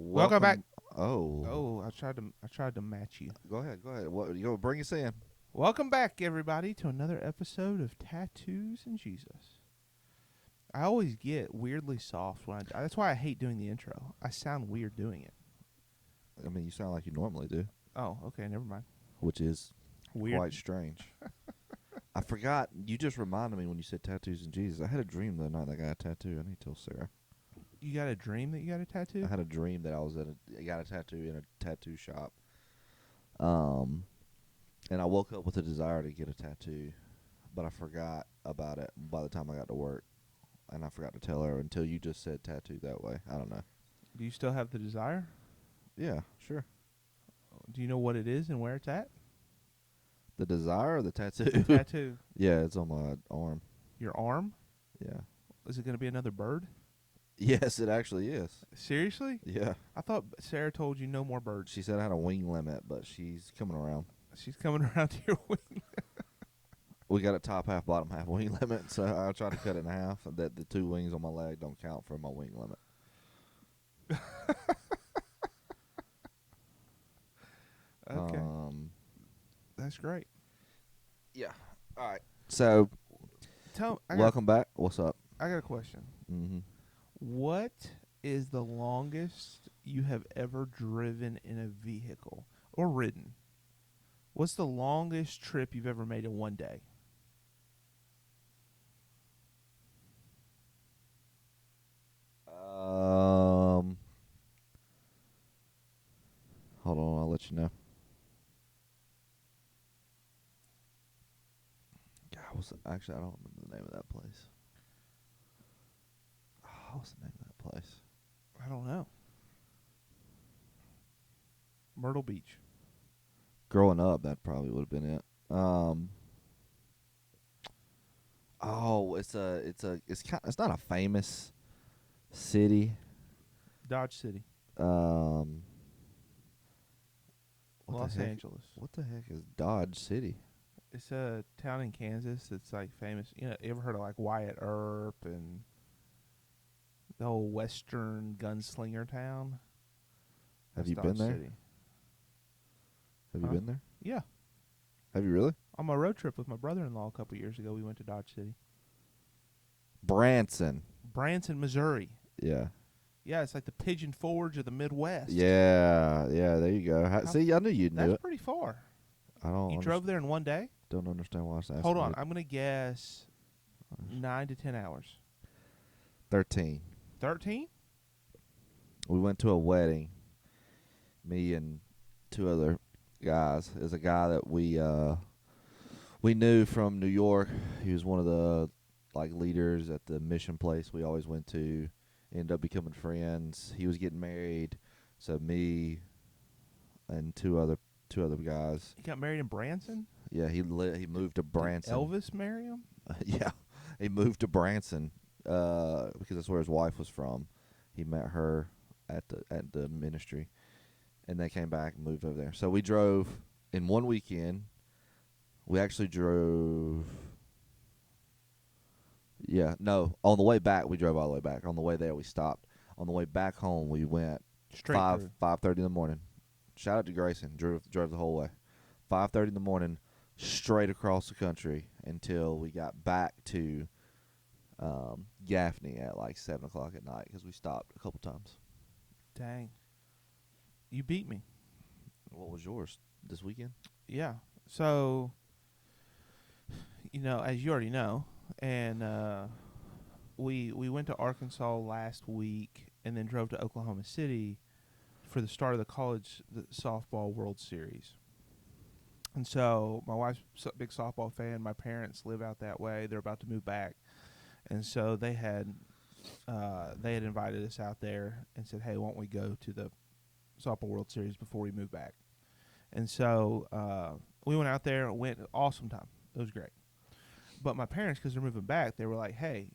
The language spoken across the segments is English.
Welcome back. Welcome. Oh, Oh, I tried to match you. go ahead. Go ahead. What you go? Bring us in. Welcome back, everybody, to another episode of Tattoos and Jesus. I always get weirdly soft when I. That's why I hate doing the intro. I sound weird doing it. I mean, you sound like you normally do, Oh, okay, never mind. which is Weird. quite strange. I forgot. You just reminded me when you said tattoos and Jesus. I had a dream the other night that I got a tattoo. I need to tell Sarah. You got a dream that you got a tattoo? I had a dream that I got a tattoo in a tattoo shop. Um, and I woke up with a desire to get a tattoo, but I forgot about it by the time I got to work, and I forgot to tell her until you just said tattoo that way. I don't know. Do you still have the desire? Yeah, sure. Do you know what it is and where it's at? The desire or the tattoo? Tattoo. Yeah, it's on my arm. Your arm? Yeah. Is it going to be another bird? Yes, it actually is. Seriously? Yeah. I thought Sarah told you no more birds. She said I had a wing limit, but she's coming around. She's coming around to your wing. We got a top half, bottom half wing limit, so I try to cut it in half. That the two wings on my leg don't count for my wing limit. Okay. That's great. Yeah. All right. So, welcome back. What's up? I got a question. Mm-hmm. What is the longest you have ever driven in a vehicle or ridden? What's the longest trip you've ever made in one day? Hold on. I'll let you know. Actually, I don't remember the name of that place. Oh, what's the name of that place? I don't know. Myrtle Beach. Growing up, that probably would have been it. It's not a famous city. Dodge City. What Los the heck? Angeles. What the heck is Dodge City? It's a town in Kansas that's like famous. You ever heard of like Wyatt Earp and the whole Western gunslinger town? Have That's you Dodge been there? City. Have you Huh? been there? Yeah. Have you really? On my road trip with my brother-in-law a couple years ago, we went to Dodge City. Branson. Branson, Missouri. Yeah. Yeah, it's like the Pigeon Forge of the Midwest. Yeah. There you go. See, I knew you'd know That's it. pretty far. I don't. You drove there in one day? Don't understand why I was asking. Hold on, you. I'm gonna guess 9 to 10 hours. 13. 13? We went to a wedding. Me and two other guys. There's a guy that we knew from New York. He was one of the leaders at the mission place we always went to. Ended up becoming friends. He was getting married, so me and two other guys. He got married in Branson? Yeah, he moved to Branson. Did Elvis marry him? Yeah, he moved to Branson because that's where his wife was from. He met her at the ministry, and they came back and moved over there. So we drove in one weekend. We actually drove. Yeah, no. On the way back, we drove all the way back. On the way there, we stopped. On the way back home, we went Straight through. 5:30 in the morning. Shout out to Grayson. Drove the whole way. 5:30 in the morning, straight across the country until we got back to Gaffney at 7:00 at night because we stopped a couple times. Dang. You beat me. What was yours this weekend? Yeah. So, as you already know, and we went to Arkansas last week and then drove to Oklahoma City for the start of the softball World Series. And so my wife's a big softball fan. My parents live out that way. They're about to move back. And so they had invited us out there and said, hey, won't we go to the softball World Series before we move back? And so we went out there and went. Awesome time. It was great. But my parents, because they're moving back, they were like, hey,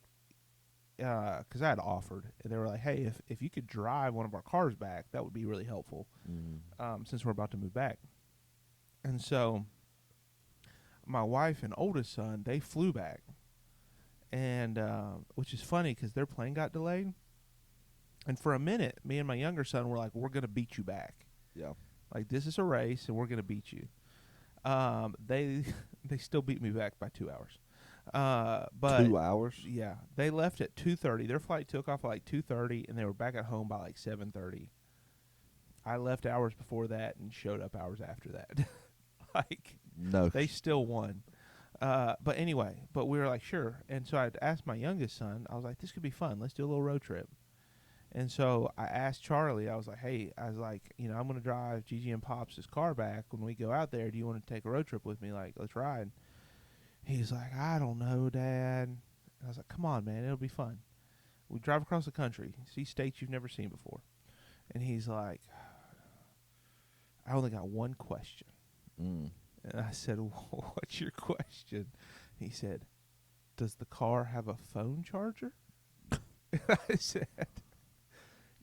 because I had offered, and they were like, hey, if you could drive one of our cars back, that would be really helpful since we're about to move back. And so my wife and oldest son, they flew back, and which is funny because their plane got delayed. And for a minute, me and my younger son were like, we're going to beat you back. Yeah. Like, this is a race, and we're going to beat you. They they still beat me back by 2 hours. But 2 hours? yeah, they left at 2:30. Their flight took off at like 2:30, and they were back at home by like 7:30. I left hours before that and showed up hours after that. Like, No. they still won. But anyway, but we were like, sure. And so I asked my youngest son, I was like, this could be fun. Let's do a little road trip. And so I asked Charlie, I was like, hey, I'm going to drive Gigi and Pops' car back when we go out there. Do you want to take a road trip with me? Like, let's ride. He's like, I don't know, Dad. And I was like, come on, man. It'll be fun. We drive across the country, see states you've never seen before. And he's like, I only got one question. Mm. And I said, what's your question? He said, does the car have a phone charger? And I said,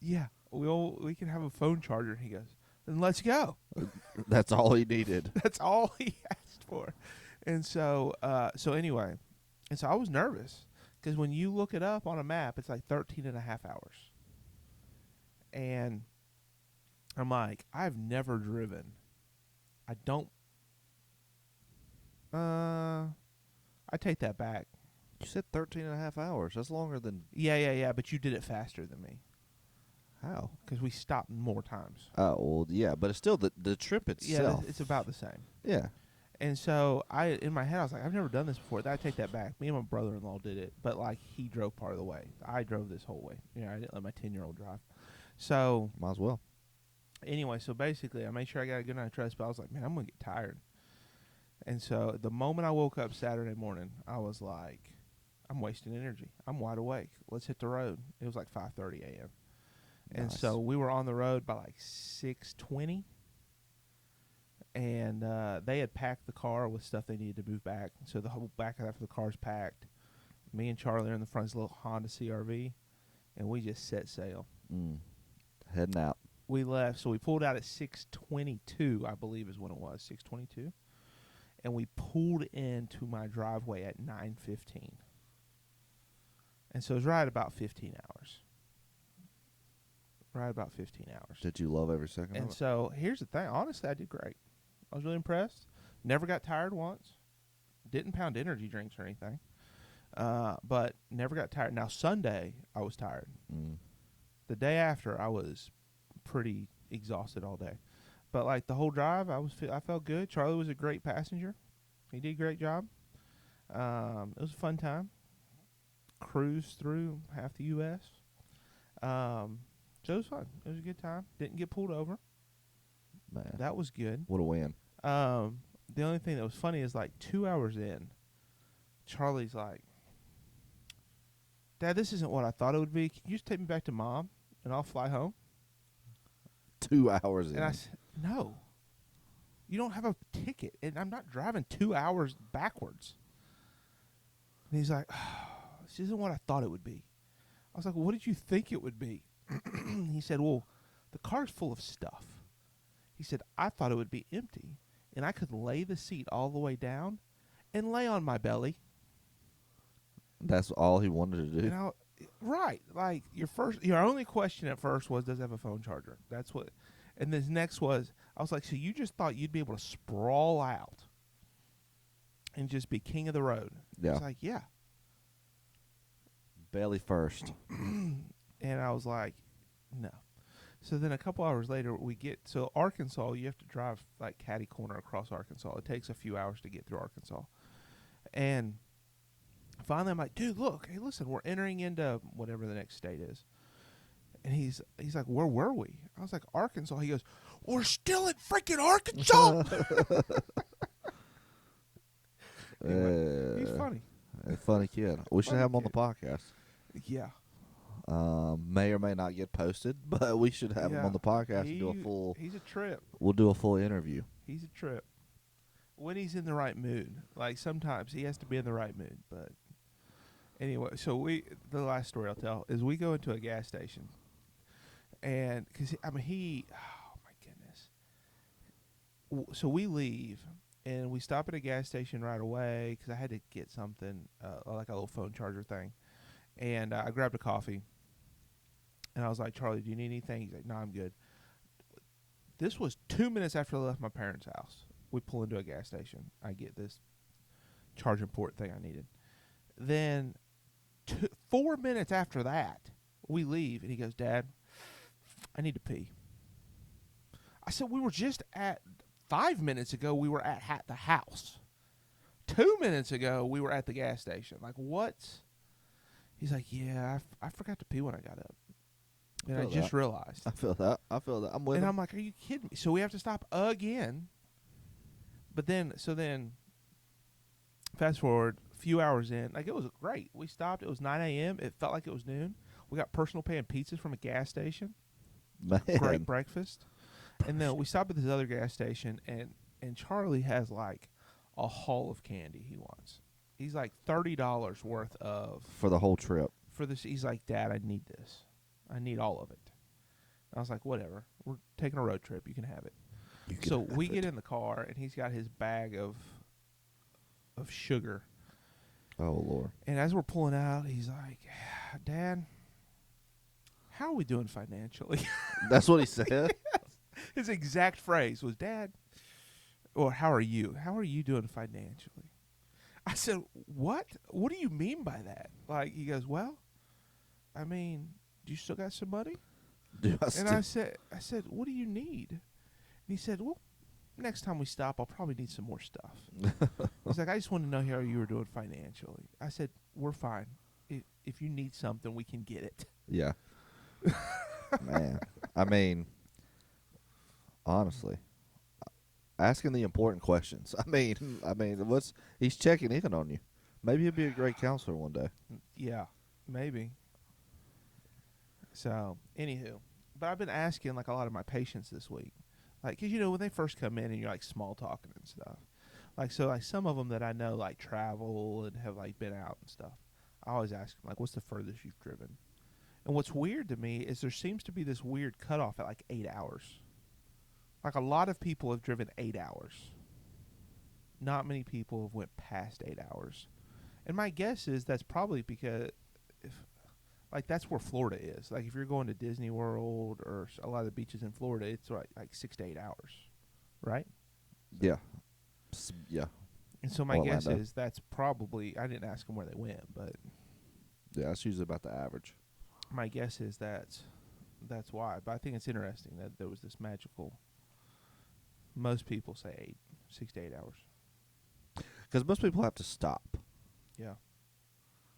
yeah, we can have a phone charger. And he goes, then let's go. That's all he needed. That's all he asked for. And so anyway, and so I was nervous because when you look it up on a map, it's like 13 and a half hours. And I'm like, I've never driven. I don't. I take that back. You said 13 and a half hours. That's longer than... Yeah. But you did it faster than me How? because we stopped more times. Oh, well, yeah, but it's still the trip itself. Yeah, it's about the same. Yeah. And so in my head, I was like, I've never done this before. I take that back. Me and my brother-in-law did it, but like he drove part of the way. I drove this whole way. I didn't let my 10-year-old drive. So Might as well. anyway, so basically, I made sure I got a good night's rest, but I was like, man, I'm gonna get tired. And so the moment I woke up Saturday morning, I was like, I'm wasting energy. I'm wide awake. Let's hit the road. It was like 5:30 a.m. And Nice. so we were on the road by like 6:20. And they had packed the car with stuff they needed to move back. So the whole back of the car's packed. Me and Charlie are in the front of this little Honda CRV, and we just set sail. Heading out. We left, so we pulled out at 6:22, I believe is when it was, 6:22. And we pulled into my driveway at 9:15. And so it was right about 15 hours. Right about 15 hours. Did you love every second And of it? so here's the thing. Honestly, I did great. I was really impressed. Never got tired once. Didn't pound energy drinks or anything. But never got tired. Now, Sunday, I was tired. The day after, I was pretty exhausted all day. But like the whole drive, I felt good. Charlie was a great passenger. He did a great job. It was a fun time. Cruised through half the U.S. So it was fun. It was a good time. Didn't get pulled over. Man, That was good. what a win. The only thing that was funny is like 2 hours in, Charlie's like, Dad, this isn't what I thought it would be. Can you just take me back to Mom and I'll fly home? 2 hours in. And I said, no. You don't have a ticket, and I'm not driving 2 hours backwards. And he's like, this isn't what I thought it would be. I was like, well, what did you think it would be? He said, well, the car's full of stuff. He said, I thought it would be empty, and I could lay the seat all the way down and lay on my belly. That's all he wanted to do. And right. Like, your only question at first was, does it have a phone charger? That's what. And this next was, I was like, so you just thought you'd be able to sprawl out and just be king of the road? Yeah. I was like, yeah. Belly first. And I was like, no. So then a couple hours later, so Arkansas, you have to drive like catty corner across Arkansas. It takes a few hours to get through Arkansas. And finally, I'm like, dude, look, hey, listen, we're entering into whatever the next state is. And he's like, where were we? I was like, Arkansas. He goes, we're still in freaking Arkansas. Anyway, he's funny. A funny kid. We should Funny have him on the kid. podcast. Yeah. May or may not get posted, but we should have him on the podcast and do a full. He's a trip. We'll do a full interview. He's a trip. When he's in the right mood. Like, sometimes he has to be in the right mood. But anyway, so the last story I'll tell is we go into a gas station. And, because, oh my goodness. So we leave, and we stop at a gas station right away because I had to get something, like a little phone charger thing. And I grabbed a coffee. And I was like, Charlie, do you need anything? He's like, no, I'm good. This was 2 minutes after I left my parents' house. We pull into a gas station. I get this charging port thing I needed. Then 4 minutes after that, we leave, and he goes, Dad, I need to pee. I said, we were just at 5 minutes ago, we were at the house. 2 minutes ago, we were at the gas station. Like, what? He's like, yeah, I forgot to pee when I got up. And I just realized. I feel that. I'm with him. And I'm like, are you kidding me? So we have to stop again. But then, fast forward a few hours in, like, it was great. We stopped. It was 9 a.m. It felt like it was noon. We got personal pay and pizzas from a gas station. Man. Great breakfast. And then we stopped at this other gas station, and Charlie has like a haul of candy he wants. He's like $30 worth of For the whole trip. for this. He's like, Dad, I need this. I need all of it. And I was like, whatever. We're taking a road trip. You can have it. So we get in the car, and he's got his bag of sugar. Oh, Lord. And as we're pulling out, he's like, Dad, how are we doing financially? That's what he said? His exact phrase was, Dad, or how are you? How are you doing financially? I said, what? What do you mean by that? Like, he goes, well, I mean, do you still got some money? And I said, what do you need? And he said, well, next time we stop, I'll probably need some more stuff. He's like, I just want to know how you were doing financially. I said, we're fine. If you need something, we can get it. Yeah. Man. I mean, honestly, asking the important questions. I mean, he's checking in on you. Maybe he'll be a great counselor one day. Yeah, maybe. So, anywho, but I've been asking like a lot of my patients this week, like, 'cause when they first come in and you're like small talking and stuff, like, so like some of them that I know like travel and have like been out and stuff, I always ask them like, what's the furthest you've driven? And what's weird to me is there seems to be this weird cutoff at like 8 hours. Like, a lot of people have driven 8 hours. Not many people have went past 8 hours. And my guess is that's probably because that's where Florida is. Like, if you're going to Disney World or a lot of the beaches in Florida, it's like 6 to 8 hours, right? Yeah. Yeah. And so my guess Orlando. is that's probably, I didn't ask them where they went, but Yeah, that's usually about the average. my guess is that's why. But I think it's interesting that there was this magical, most people say 6 to 8 hours. Because most people have to stop. Yeah.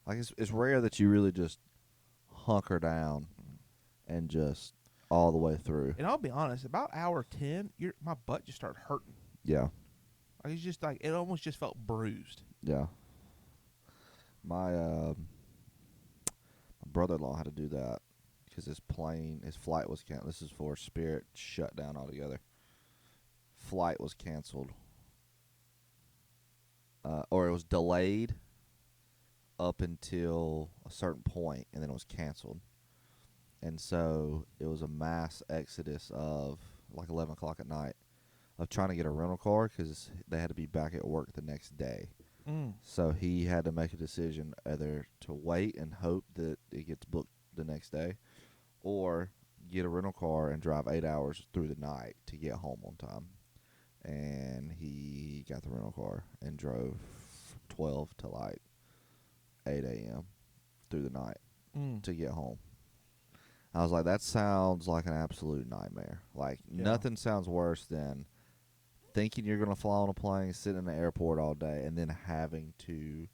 Like, it's rare that you really just hunker down and just all the way through. And I'll be honest, about hour 10, my butt just started hurting. Yeah. Like, it's just like, it almost just felt bruised. Yeah. My brother-in-law had to do that because his flight was canceled. This is for Spirit shut down altogether. Flight was canceled. Or it was delayed up until a certain point, and then it was canceled. And so it was a mass exodus of like 11 o'clock at night of trying to get a rental car because they had to be back at work the next day. So he had to make a decision either to wait and hope that it gets booked the next day, or get a rental car and drive 8 hours through the night to get home on time. And he got the rental car and drove from 12 to like 8 a.m. through the night to get home. I was like, that sounds like an absolute nightmare. Like, nothing sounds worse than thinking you're going to fly on a plane, sit in the airport all day, and then having to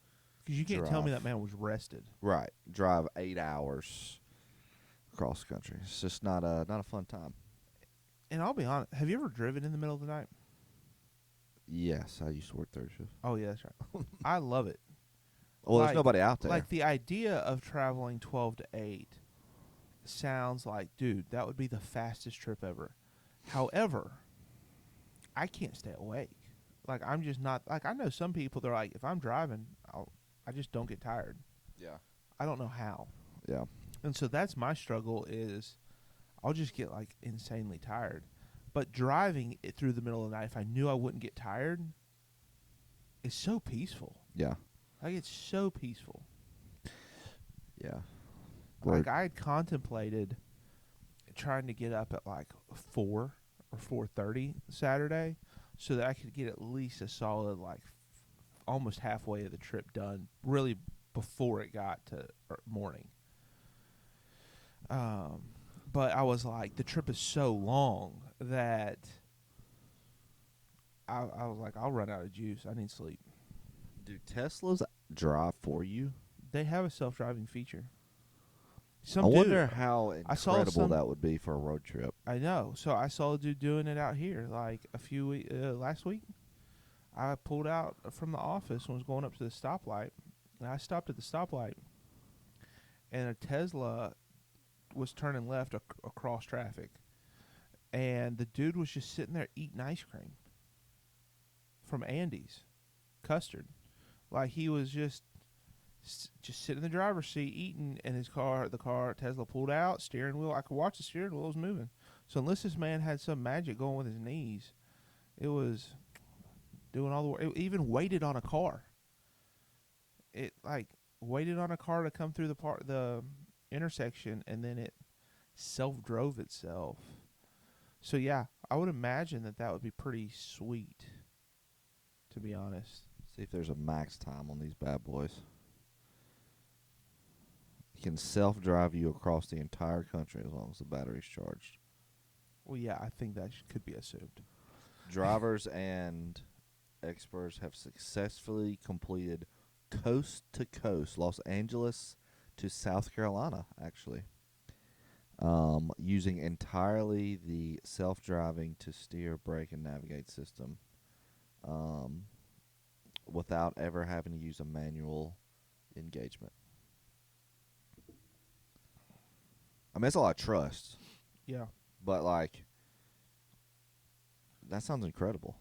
Because you can't tell me that man was rested. Right. Drive 8 hours across the country. It's just not a fun time. And I'll be honest, have you ever driven in the middle of the night? Yes, I used to work third shift. Oh, yeah, that's right. I love it. Well, there's nobody out there. Like, the idea of traveling 12 to 8 sounds like, dude, that would be the fastest trip ever. However, I can't stay awake. Like, I'm just not, like, I know some people, they're like, if I'm driving, I just don't get tired. Yeah. I don't know how. Yeah. And so that's my struggle is I'll just get, like, insanely tired. But driving it through the middle of the night, if I knew I wouldn't get tired, it's so peaceful. Yeah. Like, it's so peaceful. Yeah. Like, I had contemplated trying to get up at like 4 or 4:30 Saturday, so that I could get at least a solid like almost halfway of the trip done. Really, before it got to morning. Um, but I was like, the trip is so long that I was like, I'll run out of juice. I need sleep. Do Teslas drive for you? They have a self-driving feature. I wonder how I saw incredible that would be for a road trip. I know. So I saw a dude doing it out here, like last week. I pulled out from the office and was going up to the stoplight, and I stopped at the stoplight, and a Tesla was turning left across traffic, and the dude was just sitting there eating ice cream from Andy's, custard, like he was just sitting in the driver's seat eating, and the Tesla pulled out, steering wheel. I could watch the steering wheel was moving. So unless this man had some magic going with his knees, it was doing all the work. It even waited on a car. It like waited on a car to come through the intersection, and then it self drove itself. So yeah, I would imagine that would be pretty sweet, to be honest. See if there's a max time on these bad boys. It can self-drive you across the entire country as long as the battery's charged. Well, yeah, I think that could be assumed. Drivers and experts have successfully completed coast-to-coast, Los Angeles to South Carolina, actually, using entirely the self-driving to steer, brake, and navigate system, without ever having to use a manual engagement. I mean, it's a lot of trust. Yeah. But, like, that sounds incredible.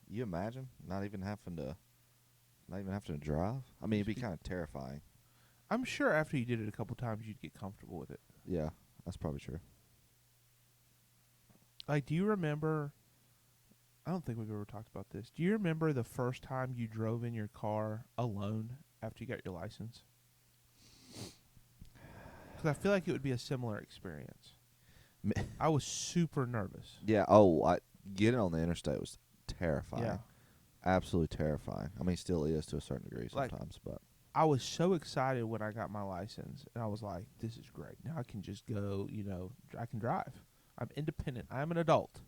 You imagine not even having to drive? I mean, it'd be kind of terrifying. I'm sure after you did it a couple times, you'd get comfortable with it. Yeah, that's probably true. Like, do you remember... I don't think we've ever talked about this. Do you remember the first time you drove in your car alone after you got your license? Because I feel like it would be a similar experience. I was super nervous. Yeah. Getting on the interstate was terrifying. Yeah. Absolutely terrifying. I mean, it still is to a certain degree sometimes, but I was so excited when I got my license, and I was like, this is great. Now I can just go, I can drive. I'm independent. I'm an adult.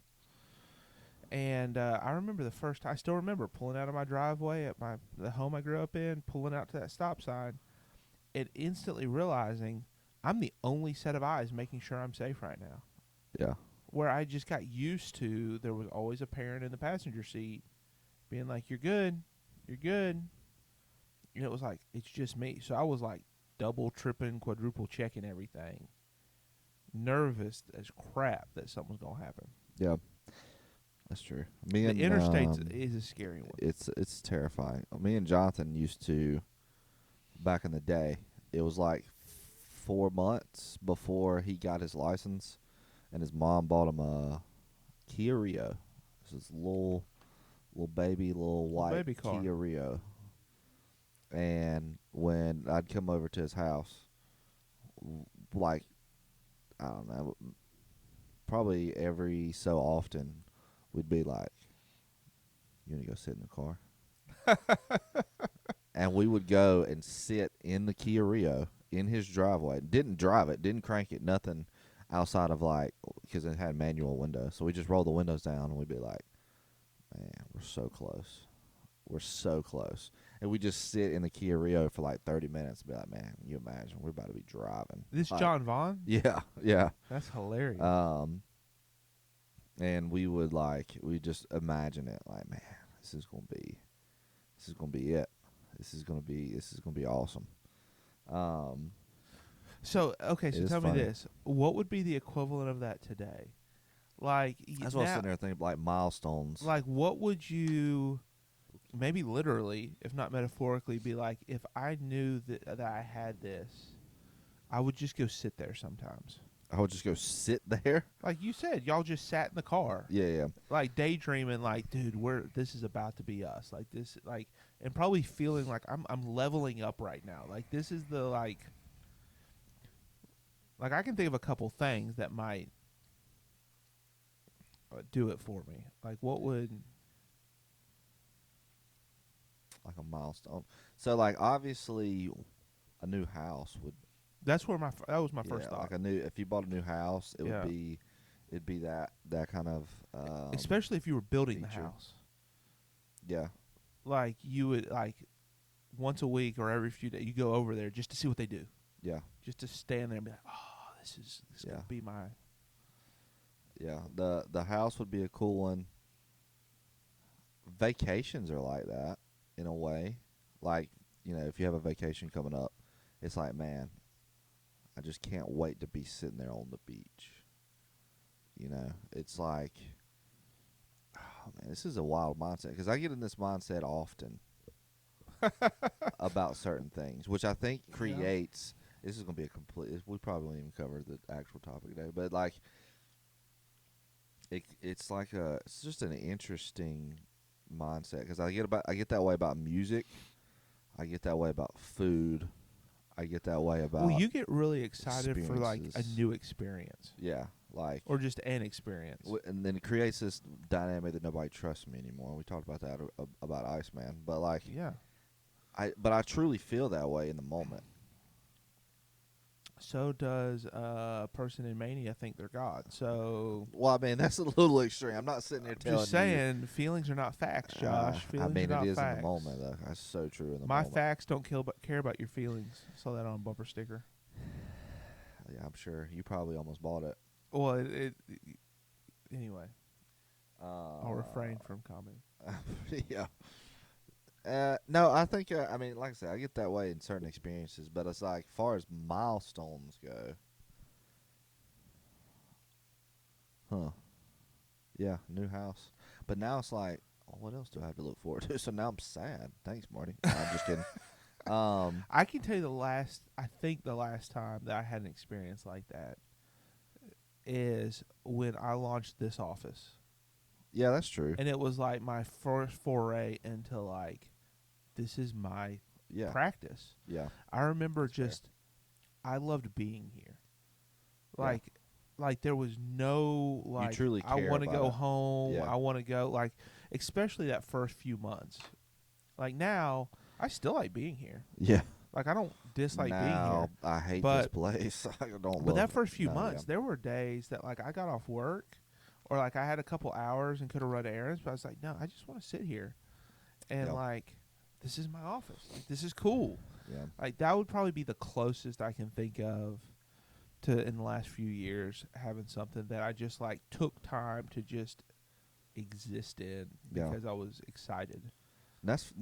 And I remember the first time, I still remember pulling out of my driveway at the home I grew up in, pulling out to that stop sign, and instantly realizing I'm the only set of eyes making sure I'm safe right now. yeah. Where I just got used to, there was always a parent in the passenger seat being like, you're good, you're good. And it was like, it's just me. So I was like double, tripping, quadruple checking everything. Nervous as crap that something was going to happen. Yeah. That's true. The interstate is a scary one. It's terrifying. Me and Jonathan used to, back in the day, it was like 4 months before he got his license, and his mom bought him a Kia Rio. This is little white baby car. Kia Rio. And when I'd come over to his house, like, I don't know, probably every so often, we'd be like, you want to go sit in the car? And we would go and sit in the Kia Rio in his driveway. Didn't drive it, didn't crank it, nothing outside of because it had manual windows. So we just roll the windows down and we'd be like, man, we're so close. We're so close. And we just sit in the Kia Rio for like 30 minutes and be like, man, can you imagine? We're about to be driving. This John Vaughn? Yeah, yeah. That's hilarious. And we would we just imagine it like, man, this is gonna be it. This is gonna be awesome. So tell me funny. this: what would be the equivalent of that today? Like, that's what I was sitting there thinking, like milestones. Like, what would you, maybe literally, if not metaphorically, be like? If I knew that I had this, I would just go sit there sometimes. I would just go sit there. Like you said, y'all just sat in the car. Yeah, yeah. Like daydreaming, like, dude, this is about to be us. Like this, and probably feeling like I'm leveling up right now. Like this is the like I can think of a couple things that might do it for me? Like, what would? Like a milestone. So like obviously, a new house would. That's where that was my first Yeah, thought. like a new. If you bought a new house, it Yeah. would be. It'd be that kind of. Especially if you were building the feature. house. Yeah. Like you would like once a week or every few days you go over there just to see what they do. Yeah. Just to stand there and be like, oh, this is Yeah. gonna be my. Yeah. The house would be a cool one. Vacations are like that in a way. Like, if you have a vacation coming up, it's like, man, I just can't wait to be sitting there on the beach. It's like, oh man, this is a wild mindset because I get in this mindset often about certain things, which I think creates. This is going to be a complete. We probably won't even cover the actual topic today, but like, it's just an interesting mindset because I get that way about music, I get that way about food, I get that way about. Well, you get really excited for like a new experience. Yeah, like or just an experience, and then it creates this dynamic that nobody trusts me anymore. We talked about that about Iceman, but like, yeah. I truly feel that way in the moment. So does a person in mania think they're God. So, well, I mean, that's a little extreme. I'm not sitting there telling you. Just saying, feelings are not facts, Josh. Feelings I mean, are not it is facts. in the moment, though. That's so true in the My moment. facts don't care about your feelings. I saw that on a bumper sticker. Yeah, I'm sure. You probably almost bought it. Well, anyway. I'll refrain from commenting. Yeah. No, I think, I mean, like I said, I get that way in certain experiences, but it's like, far as milestones go. Yeah, new house. But now it's like, oh, what else do I have to look forward to? So now I'm sad. Thanks, Marty. No, I'm just kidding. I can tell you the last time that I had an experience like that is when I launched this office. Yeah, that's true. And it was like my first foray into like, this is my practice. Yeah. I remember I loved being here. Like there was no like, you truly care I want to go it. home. Yeah. I want to go like, especially that first few months. Like now, I still like being here. Yeah. Like I don't dislike being here. I hate this place. I don't. But that first few months, there were days that like I got off work, or like I had a couple hours and could have run errands, but I was like, no, I just want to sit here, and like, this is my office. Like, this is cool. Yeah. Like that would probably be the closest I can think of to in the last few years having something that I just like took time to just exist in because I was excited. That's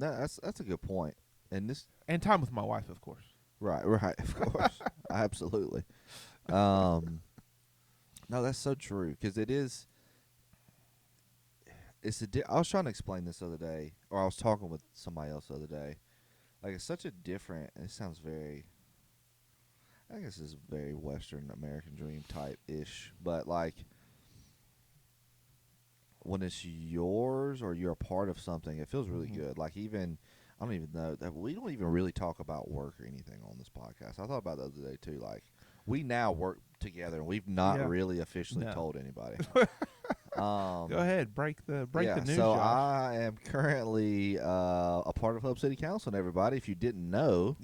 a good point. And time with my wife, of course. Right, of course. Absolutely. No, that's so true because it is. I was trying to explain this the other day, or I was talking with somebody else the other day. Like, it's such a different. It sounds very. I guess it's very Western American dream type ish, but like when it's yours or you're a part of something, it feels really good. Like even. I don't even know that we don't even really talk about work or anything on this podcast. I thought about that the other day too. Like, we now work together, and we've not really officially told anybody. Go ahead, break the news. So Josh. I am currently a part of Hub City Council. And everybody, if you didn't know,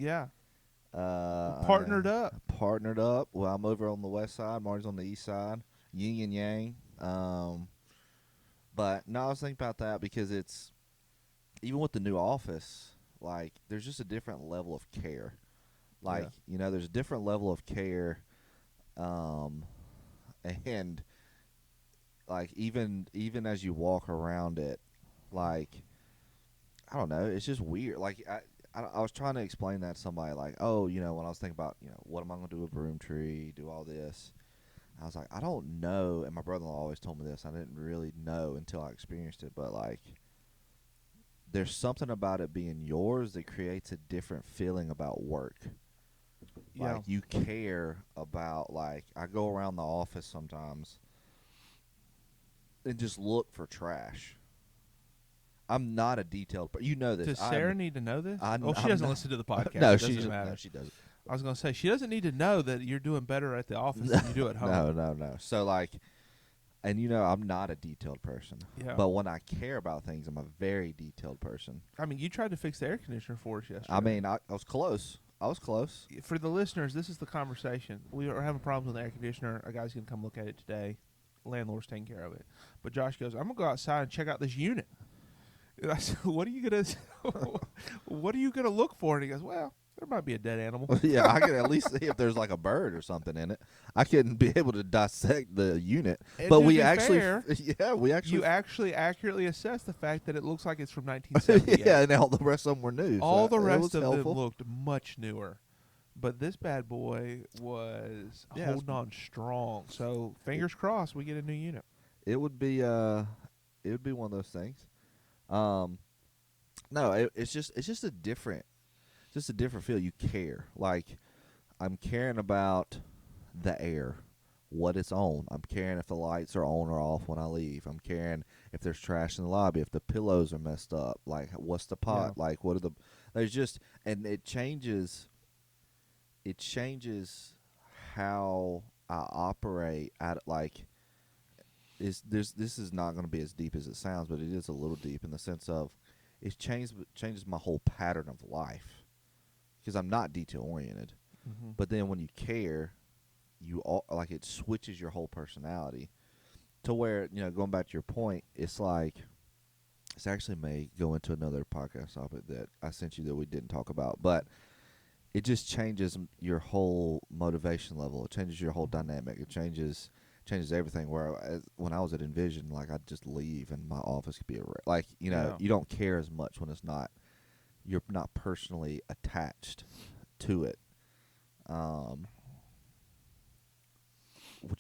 partnered up. Partnered up. Well, I'm over on the west side. Marty's on the east side. Yin and yang. But no, I was thinking about that because it's. Even with the new office, like, there's just a different level of care. Like, there's a different level of care, and like even as you walk around it, like, I don't know, it's just weird. Like I was trying to explain that to somebody, like, oh, when I was thinking about, what am I going to do with Broomtree, do all this. I was like, I don't know, and my brother-in-law always told me this. I didn't really know until I experienced it, but like. There's something about it being yours that creates a different feeling about work. Like, you care about, like, I go around the office sometimes and just look for trash. I'm not a detailed, but you know this. Does Sarah need to know this? She doesn't listen to the podcast. No, she doesn't matter. No, she doesn't. I was going to say, she doesn't need to know that you're doing better at the office than you do at home. No. So, like, And I'm not a detailed person. Yeah. But when I care about things, I'm a very detailed person. I mean, you tried to fix the air conditioner for us yesterday. I mean, I was close. I was close. For the listeners, this is the conversation. We are having problems with the air conditioner. A guy's going to come look at it today. Landlord's taking care of it. But Josh goes, I'm going to go outside and check out this unit. And I said, what are you going to look for? And he goes, well, there might be a dead animal. Yeah, I could at least see if there's like a bird or something in it. I couldn't be able to dissect the unit. And But to we be actually, fair, you actually accurately assessed the fact that it looks like it's from 1978. yeah, and all the rest of them were new. All so the it rest was of helpful. them looked much newer. But this bad boy was holding on strong. So fingers crossed we get a new unit. It would be one of those things. No, it's just a different feel. You care. Like, I'm caring about the air, what it's on. I'm caring if the lights are on or off when I leave. I'm caring if there's trash in the lobby, if the pillows are messed up. Like, what's the pot? Yeah. Like, what are the? There's just, and it changes. It changes how I operate at this is not going to be as deep as it sounds, but it is a little deep in the sense of it changes my whole pattern of life because I'm not detail oriented. Mm-hmm. But then when you care, it switches your whole personality to where, going back to your point, it's like it's actually may go into another podcast topic that I sent you that we didn't talk about, but it just changes your whole motivation level. It changes your whole dynamic. It changes everything. Where when I was at Envision, like, I'd just leave and my office could be you don't care as much when you're not personally attached to it. Would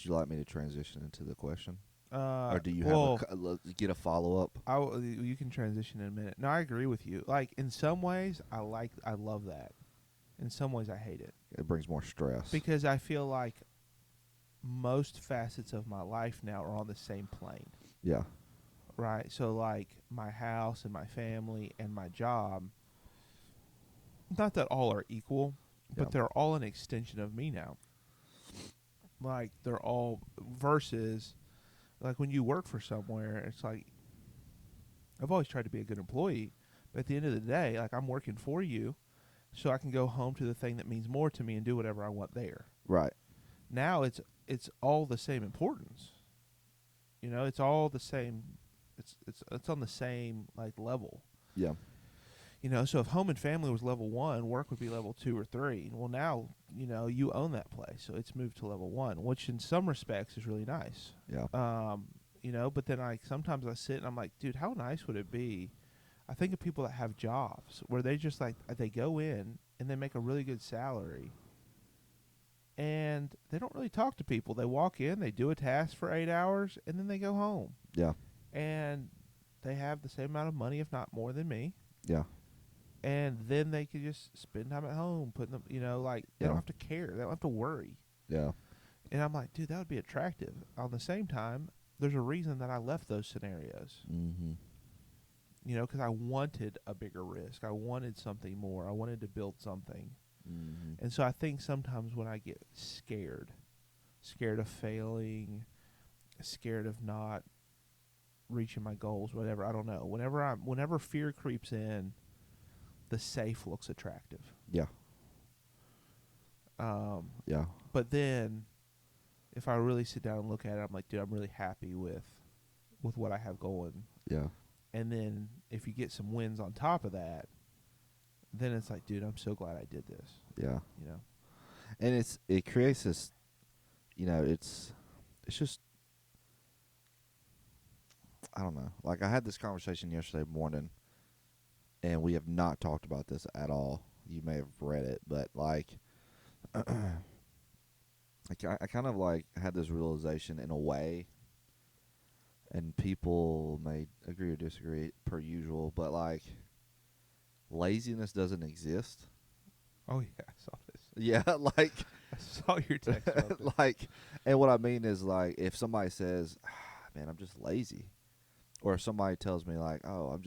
you like me to transition into the question, or do you get a follow up? You can transition in a minute. No, I agree with you. Like, in some ways, I love that. In some ways, I hate it. It brings more stress Because I feel like most facets of my life now are on the same plane. Yeah. Right? So, like, my house and my family and my job, not that all are equal, but they're all an extension of me now. Like, they're all versus, like, when you work for somewhere, it's like, I've always tried to be a good employee, but at the end of the day, like, I'm working for you, so I can go home to the thing that means more to me and do whatever I want there. Right. Now it's all the same importance. It's all the same. It's on the same, like, level. Yeah. So if home and family was level 1, work would be level 2 or 3. Well, now, you own that place, so it's moved to level 1, which in some respects is really nice. Yeah. But then sometimes I sit and I'm like, dude, how nice would it be? I think of people that have jobs where they just they go in and they make a really good salary and they don't really talk to people. They walk in, they do a task for 8 hours, and then they go home. Yeah. And they have the same amount of money, if not more than me. Yeah. And then they could just spend time at home, putting them, they don't have to care. They don't have to worry. Yeah. And I'm like, dude, that would be attractive. On the same time, there's a reason that I left those scenarios. Mm-hmm. Because I wanted a bigger risk. I wanted something more. I wanted to build something. Mm-hmm. And so I think sometimes when I get scared of failing, scared of not reaching my goals, whatever, I don't know. Whenever fear creeps in, the safe looks attractive. Yeah. Yeah. But then if I really sit down and look at it, I'm like, dude, I'm really happy with what I have going. Yeah. And then if you get some wins on top of that, then it's like, dude, I'm so glad I did this. Yeah. And it creates this, it's just, I don't know. Like, I had this conversation yesterday morning, and we have not talked about this at all. You may have read it, but like, I kind of like had this realization in a way, and people may agree or disagree per usual, but like, laziness doesn't exist. Oh yeah, I saw this. Yeah, like, I saw your text about this. like, and what I mean is, like, if somebody says, man, I'm just lazy, or if somebody tells me like, oh,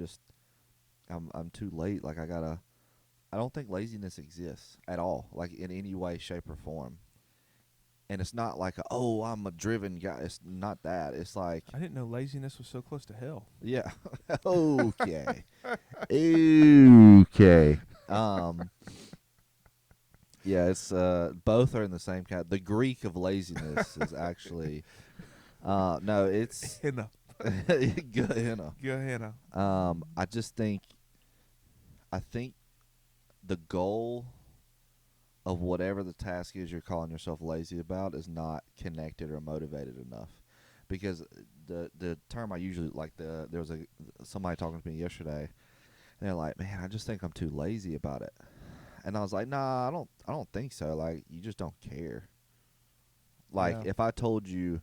I'm too late, like, I don't think laziness exists at all, like, in any way, shape, or form. And it's not like, oh, I'm a driven guy. It's not that. It's like, I didn't know laziness was so close to hell. yeah, okay, okay. Yeah, it's both are in the same kind. The Greek of laziness is actually no, it's Henna. Gehenna. Gehenna. I just think I think the goal of whatever the task is you're calling yourself lazy about is not connected or motivated enough. Because the term I usually like there was somebody talking to me yesterday, and they're like, "Man, I just think I'm too lazy about it." And I was like, "Nah, I don't think so. Like, you just don't care." Like, Yeah. if I told you,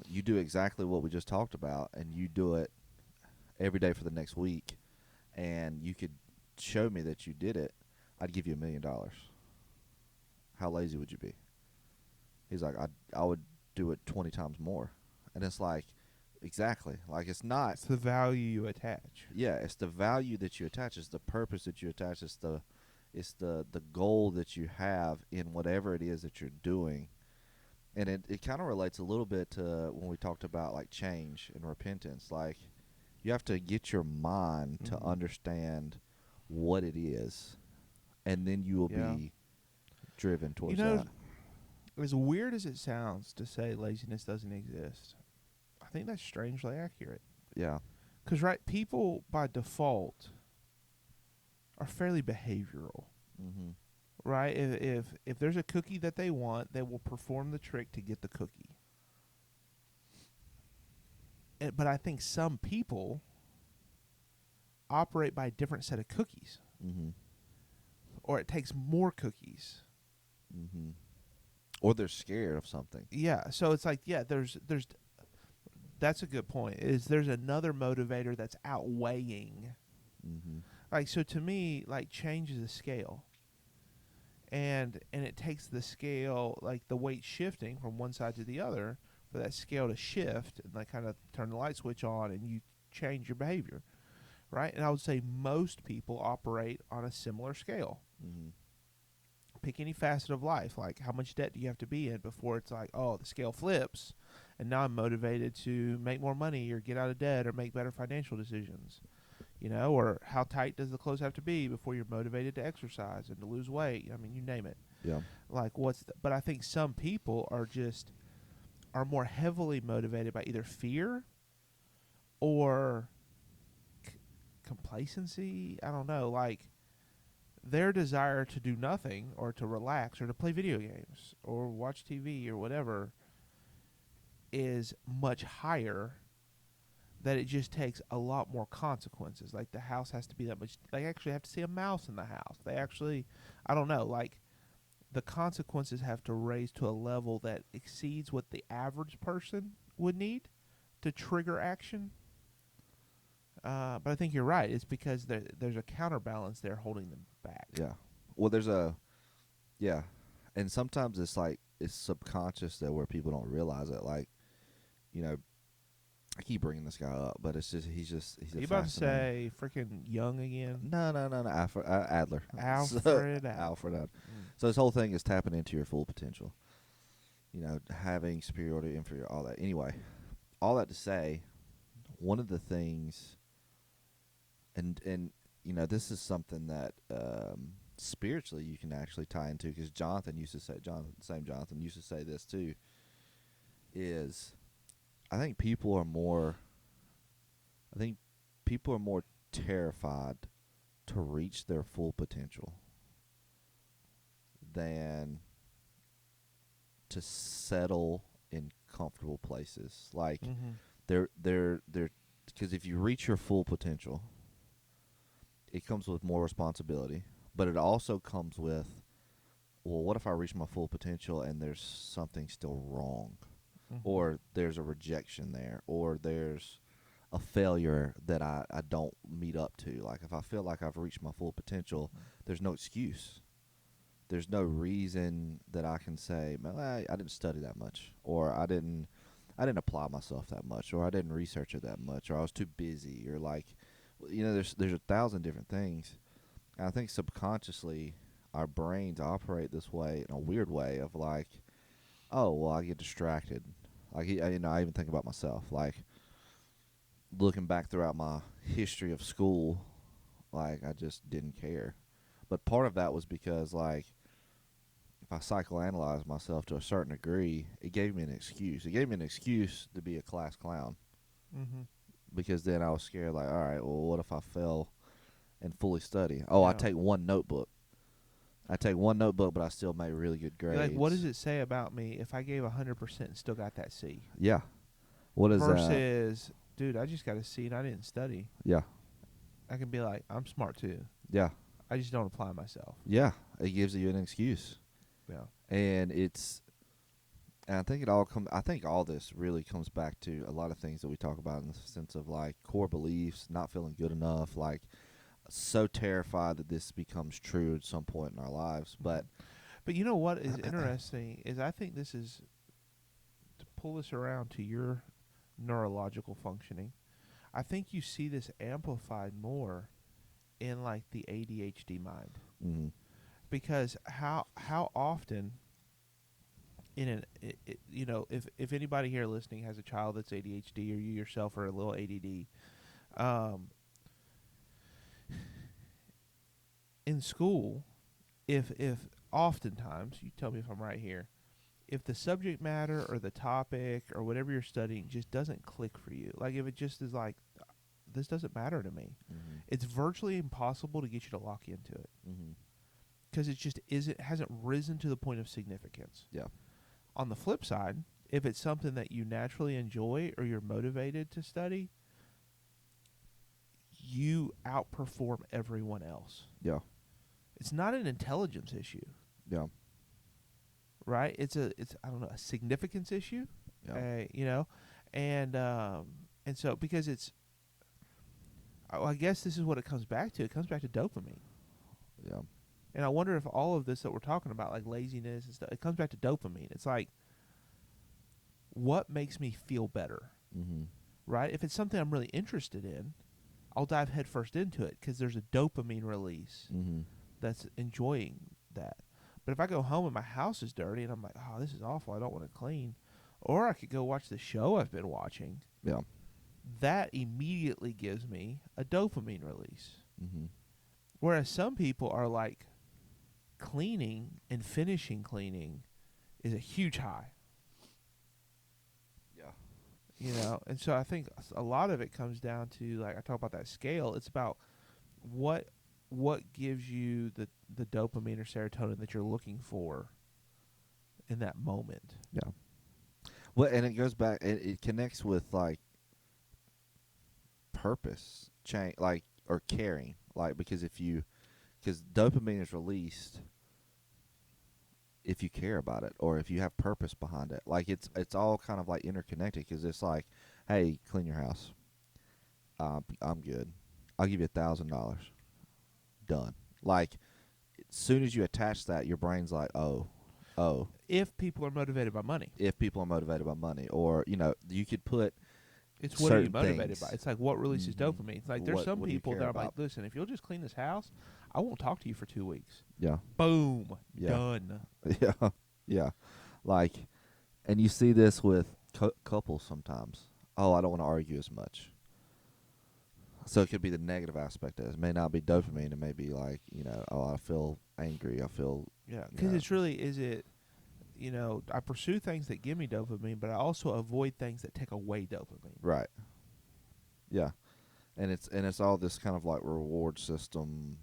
you do exactly what we just talked about, and you do it every day for the next week, and you could show me that you did it, I'd give you $1,000,000. How lazy would you be? He's like, I would do it 20 times more. And it's like, exactly. Like, it's not. It's the value you attach. Yeah, it's the value that you attach. It's the purpose that you attach. It's the goal that you have in whatever it is that you're doing. And it kind of relates a little bit to when we talked about like change and repentance. Like, you have to get your mind to Mhm. understand what it is, and then you will Yeah. be driven You towards know, that. as weird as it sounds to say laziness doesn't exist, I think that's strangely accurate. Yeah. Because, right, people by default are fairly behavioral, Mm-hmm. right? If there's a cookie that they want, they will perform the trick to get the cookie. But I think some people operate by a different set of cookies, Mm-hmm. or it takes more cookies. Mm-hmm. Or they're scared of something. Yeah, so it's like, yeah, there's that's a good point. Is there's another motivator that's outweighing, Mm-hmm. like, so to me, like, change is a scale, and it takes the scale, like the weight shifting from one side to the other, for that scale to shift and like kind of turn the light switch on and you change your behavior, right? And I would say most people operate on a similar scale. Mm-hmm. Pick any facet of life, like how much debt do you have to be in before it's like, oh, the scale flips and now I'm motivated to make more money or get out of debt or make better financial decisions, or how tight does the clothes have to be before you're motivated to exercise and to lose weight? I mean, you name it. Yeah. Like, but I think some people are more heavily motivated by either fear or c- complacency. I don't know, like their desire to do nothing or to relax or to play video games or watch TV or whatever is much higher, that it just takes a lot more consequences. Like the house has to be that much. They actually have to see a mouse in the house. They actually, I don't know, like the consequences have to raise to a level that exceeds what the average person would need to trigger action. But I think you're right. It's because there's a counterbalance there holding them back. Yeah. Well, there's a yeah, and sometimes it's like it's subconscious that where people don't realize it. Like, you know, I keep bringing this guy up, but it's just he's Are a you about to fascinating. say freaking Young again? No, no, no, no. Adler. So, Alfred Alfred Adler. Mm. So this whole thing is tapping into your full potential. Having superiority, inferior, all that. Anyway, all that to say, one of the things, and this is something that spiritually you can actually tie into, because Jonathan used to say this too. Is I think people are more. I think people are more terrified to reach their full potential than to settle in comfortable places. Like, Mm-hmm. they're because if you reach your full potential, it comes with more responsibility, but it also comes with, well, what if I reach my full potential and there's something still wrong, Mm-hmm. or there's a rejection there, or there's a failure that I don't meet up to. Like, if I feel like I've reached my full potential, there's no excuse. There's no reason that I can say, well, I didn't study that much, or I didn't apply myself that much, or I didn't research it that much, or I was too busy, or like, there's 1,000 different things. And I think subconsciously, our brains operate this way in a weird way of like, oh well, I get distracted. Like I even think about myself. Like looking back throughout my history of school, like I just didn't care. But part of that was because like if I psychoanalyzed myself to a certain degree, it gave me an excuse. It gave me an excuse to be a class clown Mm-hmm. because then I was scared. Like, all right, well, what if I fail and fully study? Oh, I Yeah. take one notebook. I take one notebook, but I still made really good You're grades. like, what does it say about me if I gave 100% and still got that C? Yeah. What is that? Versus, dude, I just got a C and I didn't study. Yeah. I can be like, I'm smart too. Yeah. I just don't apply myself. Yeah. It gives you an excuse. Yeah. And and I think it all I think all this really comes back to a lot of things that we talk about in the sense of like core beliefs, not feeling good enough, like so terrified that this becomes true at some point in our lives. But you know what is interesting is I think this is to pull this around to your neurological functioning. I think you see this amplified more in like the ADHD mind mm, because how often in you know if anybody here listening has a child that's ADHD or you yourself are a little ADD, in school, if oftentimes you tell me if I'm right here, if the subject matter or the topic or whatever you're studying just doesn't click for you, like if it just is like this doesn't matter to me, it's virtually impossible to get you to lock into it because it just hasn't risen to the point of significance. yeah, On the flip side, if it's something that you naturally enjoy or you're motivated to study, you outperform everyone else. yeah, It's not an intelligence issue, yeah, right? It's I don't know, a significance issue, yeah, you know, and so because it's, I guess this is what it comes back to. It comes back to dopamine, yeah, and I wonder if all of this that we're talking about, like laziness and stuff, it comes back to dopamine. It's like, what makes me feel better, right? If it's something I'm really interested in, I'll dive headfirst into it because there's a dopamine release that's enjoying that. But if I go home and my house is dirty and I'm like, oh, this is awful, I don't want to clean, or I could go watch the show I've been watching, yeah, that immediately gives me a dopamine release. mm-hmm. Whereas some people are like, cleaning and finishing cleaning is a huge high. Yeah, You know, and so I think a lot of it comes down to, like I talk about that scale, it's about what gives you the dopamine or serotonin that you're looking for in that moment. yeah. Well, and it goes back. It connects with like purpose, change, like or caring, like because because dopamine is released if you care about it or if you have purpose behind it. Like it's all kind of like interconnected because it's like, hey, clean your house. I'm good. I'll give you $1,000. Done. Like as soon as you attach that, your brain's like, oh. If people are motivated by money, If people are motivated by money, or you could put it's what are you certain motivated things. by? It's like what releases dopamine. It's like there's some What do you people care that I'm like, about? listen, if you'll just clean this house, I won't talk to you for 2 weeks. Yeah, Boom, Yeah. done. yeah, yeah. Like, and you see this with couples sometimes. Oh, I don't want to argue as much. So it could be the negative aspect of it. It may not be dopamine. It may be like, oh, I feel angry. I feel, Yeah, because it's really, is it, I pursue things that give me dopamine, but I also avoid things that take away dopamine. right. Yeah. And it's all this kind of like reward system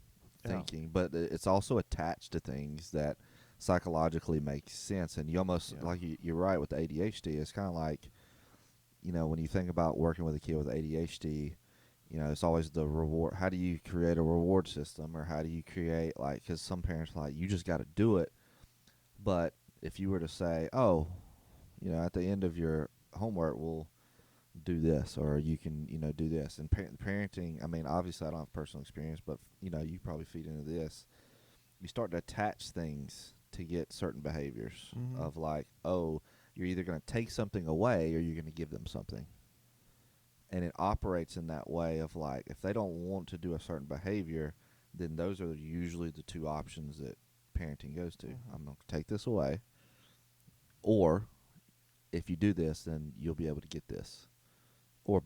thinking, but it's also attached to things that psychologically make sense. And you almost, like you're right with the ADHD. It's kind of like, when you think about working with a kid with ADHD, it's always the reward. How do you create a reward system, or how do you create, like, because some parents are like, you just got to do it. But if you were to say, oh, at the end of your homework, we'll do this, or you can, do this. And parenting, I mean, obviously I don't have personal experience, but, you probably feed into this. You start to attach things to get certain behaviors of like, oh, you're either going to take something away or you're going to give them something. And it operates in that way of like, if they don't want to do a certain behavior, then those are usually the two options that parenting goes to. Mhm. I'm going to take this away, or if you do this, then you'll be able to get this, or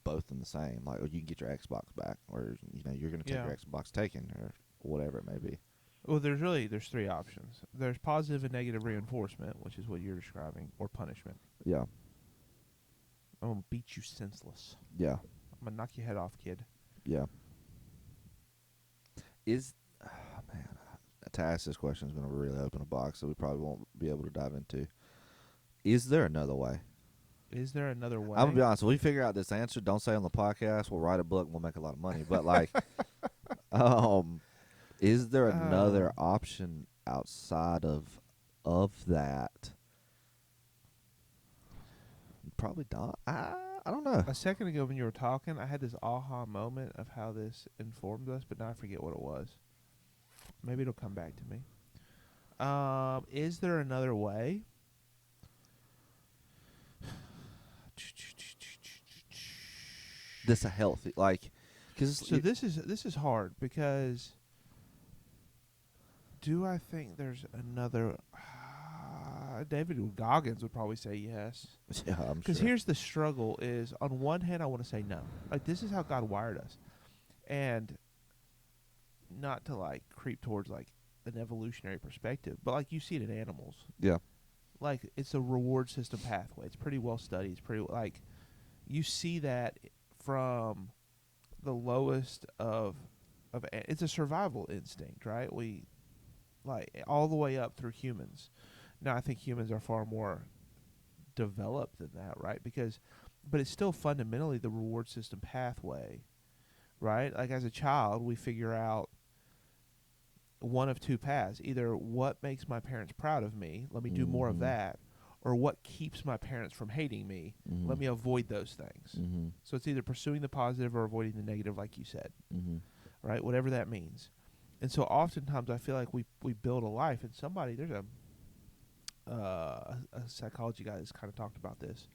both in the same. Like, or you can get your Xbox back, or you're going to take Yeah. your Xbox taken, or whatever it may be. Well, there's three options. There's positive and negative reinforcement, which is what you're describing, or punishment. Yeah, I'm gonna beat you senseless. yeah, I'm gonna knock your head off, kid. yeah. Is man, to ask this question is going to really open a box that we probably won't be able to dive into. Is there another way? Is there another way? I'm gonna be honest. When we figure out this answer, don't say on the podcast. We'll write a book and we'll make a lot of money. But like, is there another option outside of that? Probably not. I don't know. A second ago when you were talking, I had this aha moment of how this informed us, but now I forget what it was. Maybe it'll come back to me. Is there another way? This a healthy because So this is hard because do I think there's another? David Goggins would probably say yes. yeah, I'm Because sure. here's the struggle: is on one hand I want to say no, like this is how God wired us, and not to like creep towards like an evolutionary perspective, but like you see it in animals. Yeah. Like it's a reward system pathway. It's pretty well studied. It's pretty like you see that from the lowest of it's a survival instinct, right? We like all the way up through humans. Now I think humans are far more developed than that, right? But it's still fundamentally the reward system pathway, right? Like as a child, we figure out one of two paths: either what makes my parents proud of me, let me do more of Mhm. that, or what keeps my parents from hating me, Mhm. let me avoid those things. Mhm. So it's either pursuing the positive or avoiding the negative, like you said, Mhm. right? Whatever that means. And so oftentimes I feel like we build a life, and there's a psychology guy that's kind of talked about this,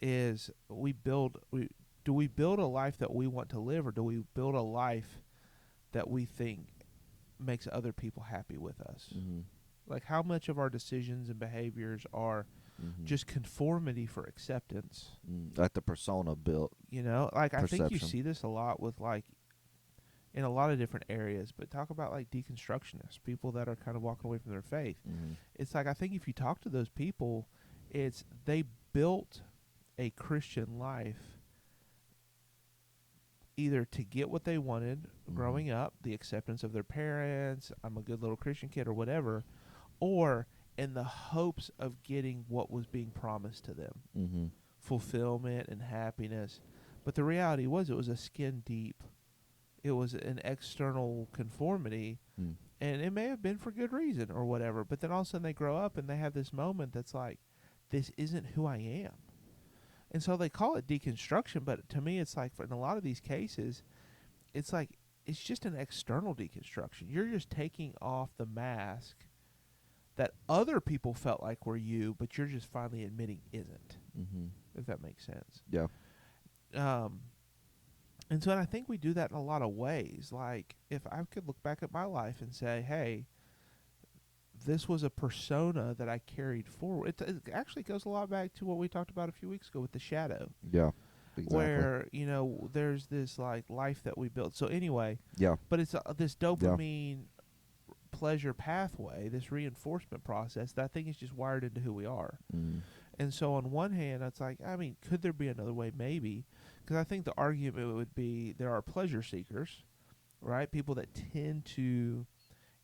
is do we build a life that we want to live, or do we build a life that we think makes other people happy with us? Mhm. Like how much of our decisions and behaviors are Mhm. just conformity for acceptance? Like the persona built Like I think you perception. see this a lot with like in a lot of different areas, but talk about like deconstructionists, people that are kind of walking away from their faith. Mhm. It's like I think if you talk to those people, it's they built a Christian life either to get what they wanted growing up, the acceptance of their parents, I'm a good little Christian kid or whatever, or in the hopes of getting what was being promised to them, Mhm. fulfillment and happiness. But the reality was it was a skin deep, it was an external conformity, Mm. and it may have been for good reason or whatever, but then all of a sudden they grow up and they have this moment that's like, this isn't who I am. And so they call it deconstruction, but to me it's like in a lot of these cases, it's like it's just an external deconstruction. You're just taking off the mask that other people felt like were you, but you're just finally admitting isn't. Mhm. If that makes sense. Yeah. Um, and so I think we do that in a lot of ways. Like if I could look back at my life and say, hey, this was a persona that I carried forward. It actually goes a lot back to what we talked about a few weeks ago with the shadow, Yeah. Exactly. where there's this like life that we built. So anyway, Yeah. but it's this dopamine pleasure pathway, this reinforcement process that I think is just wired into who we are. Mm. And so on one hand, it's like, I mean, could there be another way? Maybe, because I think the argument would be there are pleasure seekers, right? People that tend to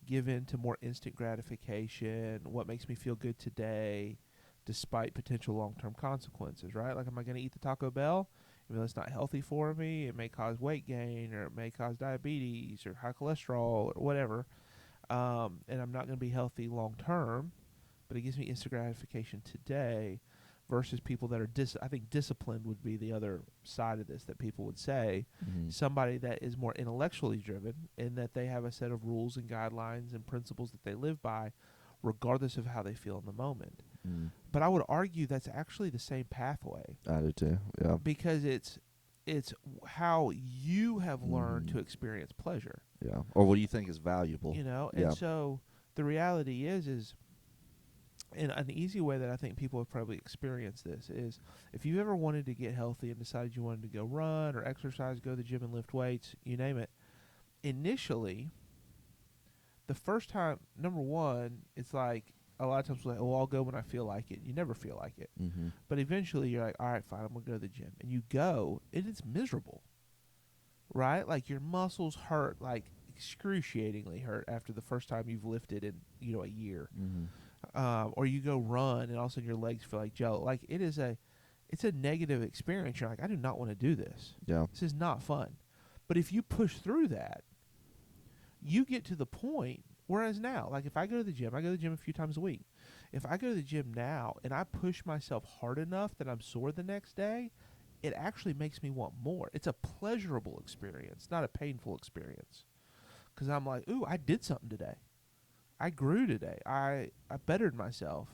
give in to more instant gratification, what makes me feel good today, despite potential long-term consequences, right? Like, am I going to eat the Taco Bell? Even though it's not healthy for me, it may cause weight gain, or it may cause diabetes, or high cholesterol, or whatever. And I'm not going to be healthy long-term, but it gives me instant gratification today, versus people that are I think disciplined would be the other side of this that people would say. Mhm. Somebody that is more intellectually driven in that they have a set of rules and guidelines and principles that they live by regardless of how they feel in the moment. Mm. But I would argue that's actually the same pathway, I do too. Yeah. because it's how you have learned Mhm. to experience pleasure, Yeah. Or what do you think is valuable? And Yeah. so the reality is, and an easy way that I think people have probably experienced this is, if you ever wanted to get healthy and decided you wanted to go run or exercise, go to the gym and lift weights, you name it, initially, the first time, number one, it's like a lot of times we're like, oh, I'll go when I feel like it. You never feel like it. Mm-hmm. But eventually you're like, all right, fine, I'm going to go to the gym. And you go, and it's miserable, right? Like your muscles hurt, like excruciatingly hurt after the first time you've lifted in, a year. Mm-hmm. Or you go run, and all of a sudden your legs feel like jello. Like it's a negative experience. You're like, I do not want to do this. Yeah. This is not fun. But if you push through that, you get to the point. Whereas now, like if I go to the gym, I go to the gym a few times a week. If I go to the gym now and I push myself hard enough that I'm sore the next day, it actually makes me want more. It's a pleasurable experience, not a painful experience. Because I'm like, ooh, I did something today. I grew today. I bettered myself.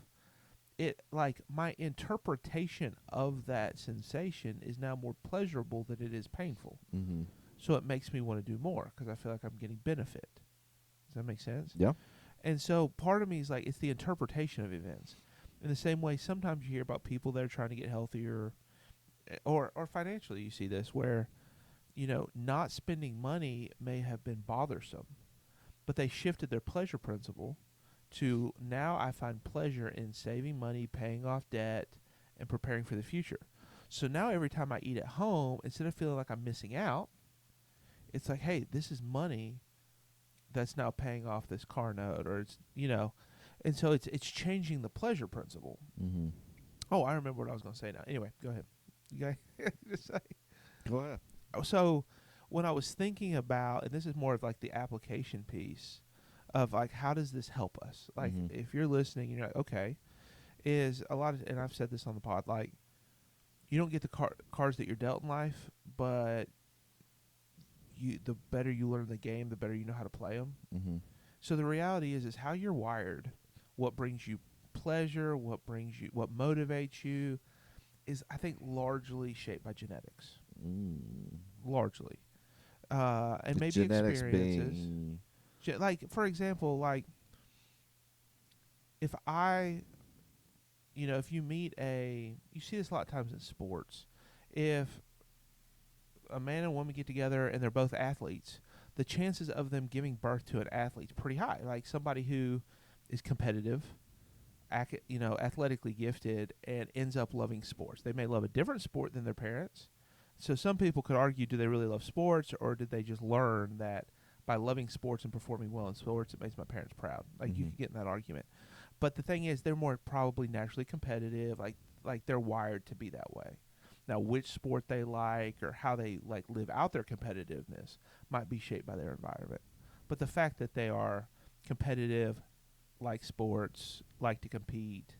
It, like, my interpretation of that sensation is now more pleasurable than it is painful. Mm-hmm. So it makes me want to do more because I feel like I'm getting benefit. Does that make sense? Yeah. And so part of me is like, it's the interpretation of events. In the same way, sometimes you hear about people that are trying to get healthier, or financially you see this, where, not spending money may have been bothersome, but they shifted their pleasure principle to, now I find pleasure in saving money, paying off debt, and preparing for the future. So now every time I eat at home, instead of feeling like I'm missing out, it's like, hey, this is money that's now paying off this car note, or and so it's changing the pleasure principle. Mm-hmm. Oh, I remember what I was going to say now. Anyway, go ahead. You guys just say. Go ahead. So when I was thinking about, and this is more of like the application piece of like, how does this help us? Like, if you're listening and you're like, okay, is a lot of, and I've said this on the pod, like, you don't get the cards that you're dealt in life, but the better you learn the game, the better you know how to play them. Mm-hmm. So the reality is how you're wired, what brings you pleasure, what motivates you, is, I think, largely shaped by genetics. Largely. And maybe genetics experiences. being... Like, for example, like, if if you meet you see this a lot of times in sports. If a man and woman get together and they're both athletes, the chances of them giving birth to an athlete is pretty high. Like somebody who is competitive, athletically gifted, and ends up loving sports. They may love a different sport than their parents. So some people could argue, do they really love sports, or did they just learn that by loving sports and performing well in sports, it makes my parents proud? Like, you could get in that argument. But the thing is, they're more probably naturally competitive. Like they're wired to be that way. Now, which sport they like or how they like live out their competitiveness might be shaped by their environment. But the fact that they are competitive, like sports, like to compete,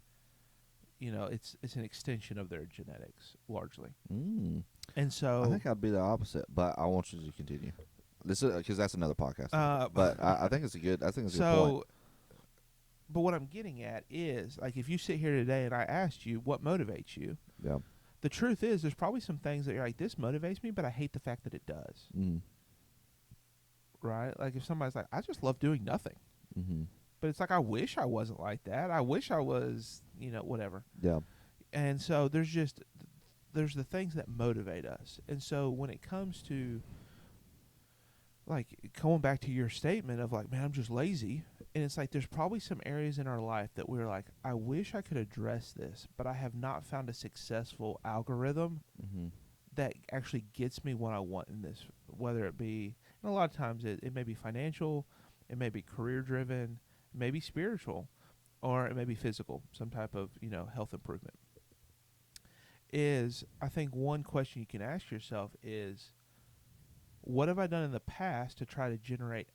it's an extension of their genetics largely. And so I think I'd be the opposite, but I want you to continue. This is because that's another podcast. But I think it's a good. I think it's a good point. But what I'm getting at is, like, if you sit here today and I asked you what motivates you, Yeah. the truth is there's probably some things that you're like, this motivates me, but I hate the fact that it does. Right? Like if somebody's like, I just love doing nothing. But it's like, I wish I wasn't like that. I wish I was, whatever. Yeah. And so there's the things that motivate us. And so when it comes to, like, going back to your statement of like, man, I'm just lazy. And it's like, there's probably some areas in our life that we're like, I wish I could address this, but I have not found a successful algorithm that actually gets me what I want in this, whether it be, and a lot of times it may be financial, it may be career driven, it may be spiritual, or it may be physical, some type of, health improvement. I think one question you can ask yourself is, what have I done in the past to try to generate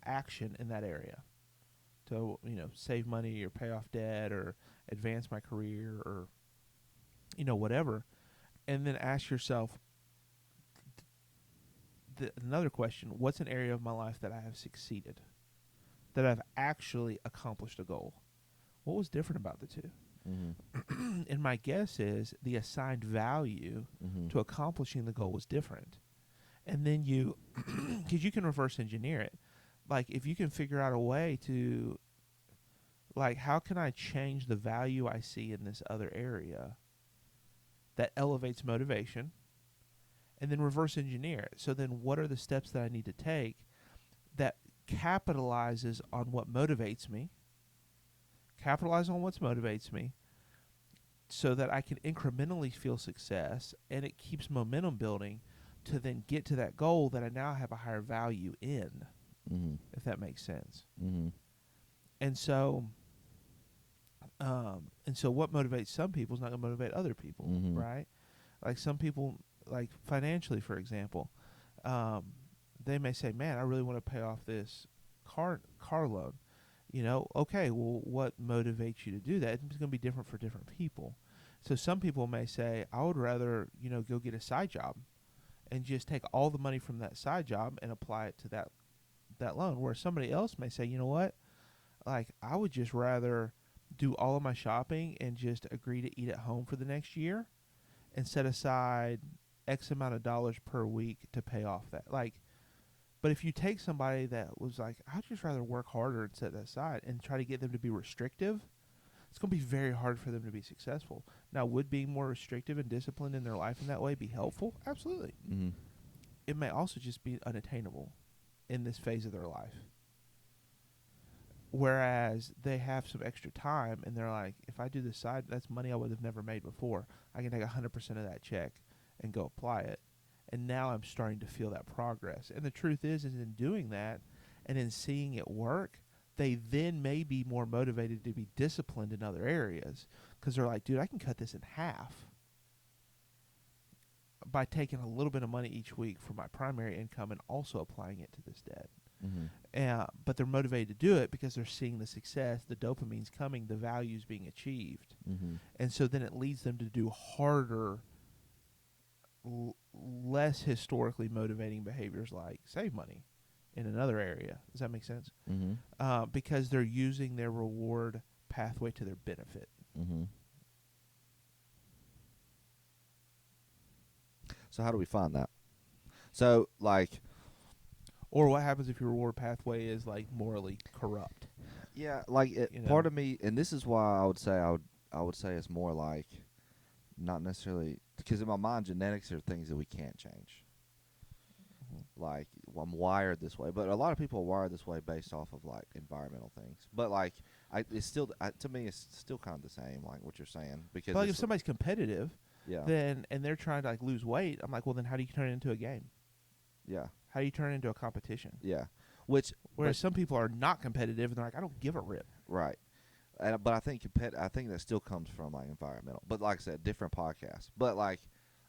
action in that area? To, save money or pay off debt or advance my career or, whatever. And then ask yourself another question: what's an area of my life that I have succeeded, that I've actually accomplished a goal? What was different about the two? And my guess is the assigned value to accomplishing the goal was different. And then because you can reverse engineer it. Like, if you can figure out a way to Like, how can I change the value I see in this other area that elevates motivation, and then reverse engineer it? So then what are the steps that I need to take that capitalizes on what motivates me, capitalize on what motivates me, so that I can incrementally feel success, and it keeps momentum building to then get to that goal that I now have a higher value in, Mm-hmm. if that makes sense. Mm-hmm. And so, what motivates some people is not going to motivate other people, Mm-hmm. right? Like some people, like financially, for example, um, they may say, "Man, I really want to pay off this car loan." Okay, well, what motivates you to do that? It's going to be different for different people. So some people may say, "I would rather, go get a side job and just take all the money from that side job and apply it to that loan." Where somebody else may say, "You know what? Like, I would just rather do all of my shopping and just agree to eat at home for the next year and set aside X amount of dollars per week to pay off that." Like, but if you take somebody that was like, "I'd just rather work harder and set that aside," and try to get them to be restrictive, it's going to be very hard for them to be successful. Now, would being more restrictive and disciplined in their life in that way be helpful? Absolutely. Mm-hmm. It may also just be unattainable in this phase of their life. Whereas they have some extra time and they're like, if I do this side, that's money I would have never made before. I can take 100% of that check and go apply it. And now I'm starting to feel that progress. And the truth is in doing that and in seeing it work, they then may be more motivated to be disciplined in other areas because they're like, dude, I can cut this in half by taking a little bit of money each week for my primary income and also applying it to this debt. Mm-hmm. But they're motivated to do it because they're seeing the success, the dopamine's coming, the value's being achieved. Mm-hmm. And so then it leads them to do harder, less historically motivating behaviors like save money in another area. Does that make sense? Mm-hmm. Because they're using their reward pathway to their benefit. Mm-hmm. So how do we find that? So, like, Or what happens if your reward pathway is like morally corrupt? yeah, like part of me, and this is why I would say it's more like not necessarily because in my mind genetics are things that we can't change. Mm-hmm. Like I'm wired this way, but a lot of people are wired this way based off of like environmental things. But like it's still to me it's still kind of the same, like what you're saying. Because But like if somebody's competitive, yeah, then and they're trying to like lose weight, I'm like, well, then how do you turn it into a game? yeah, How do you turn it into a competition? yeah. Which Whereas some people are not competitive and they're like, I don't give a rip. right. But I think I think that still comes from like environmental. But like I said, different podcasts. But like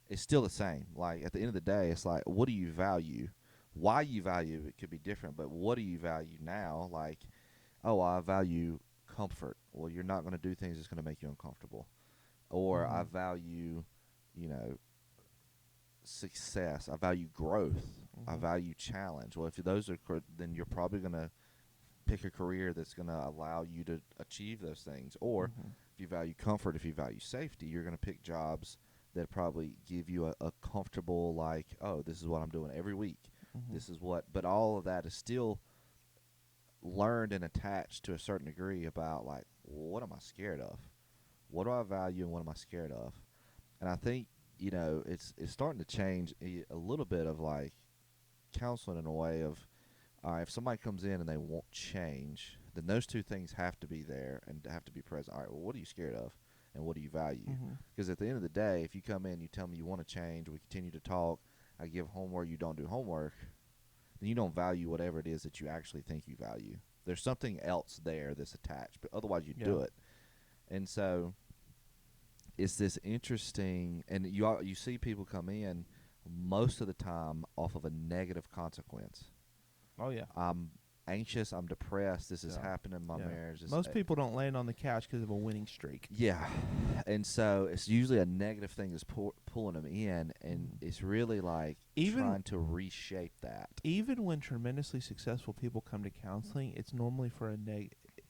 it's still the same. Like at the end of the day, it's like what do you value? Why you value it could be different, but what do you value now? Like, oh, I value comfort. Well, you're not going to do things that's going to make you uncomfortable. Or I value, you know, success. I value growth. I value challenge. Well, if those are then you're probably going to pick a career that's going to allow you to achieve those things. Or if you value comfort, if you value safety, you're going to pick jobs that probably give you a comfortable, like, oh, this is what I'm doing every week. This is what, but all of that is still learned and attached to a certain degree about, like, what am I scared of? What do I value and what am I scared of? And I think, you know, it's starting to change a little bit of, like, counseling in a way of, all right, if somebody comes in and they won't change, then those two things have to be there and have to be present. All right, well, what are you scared of and what do you value? Because at the end of the day, if you come in, you tell me you want to change, we continue to talk, I give homework, you don't do homework, then you don't value whatever it is that you actually think you value. There's something else there that's attached, but otherwise you do it. And so it's this interesting, and you see people come in most of the time off of a negative consequence. Oh, yeah. I'm anxious, I'm depressed, this is happening in my marriage. Most people don't land on the couch because of a winning streak. Yeah. And so it's usually a negative thing that's pulling them in, and it's really like trying to reshape that. Even when tremendously successful people come to counseling, it's normally for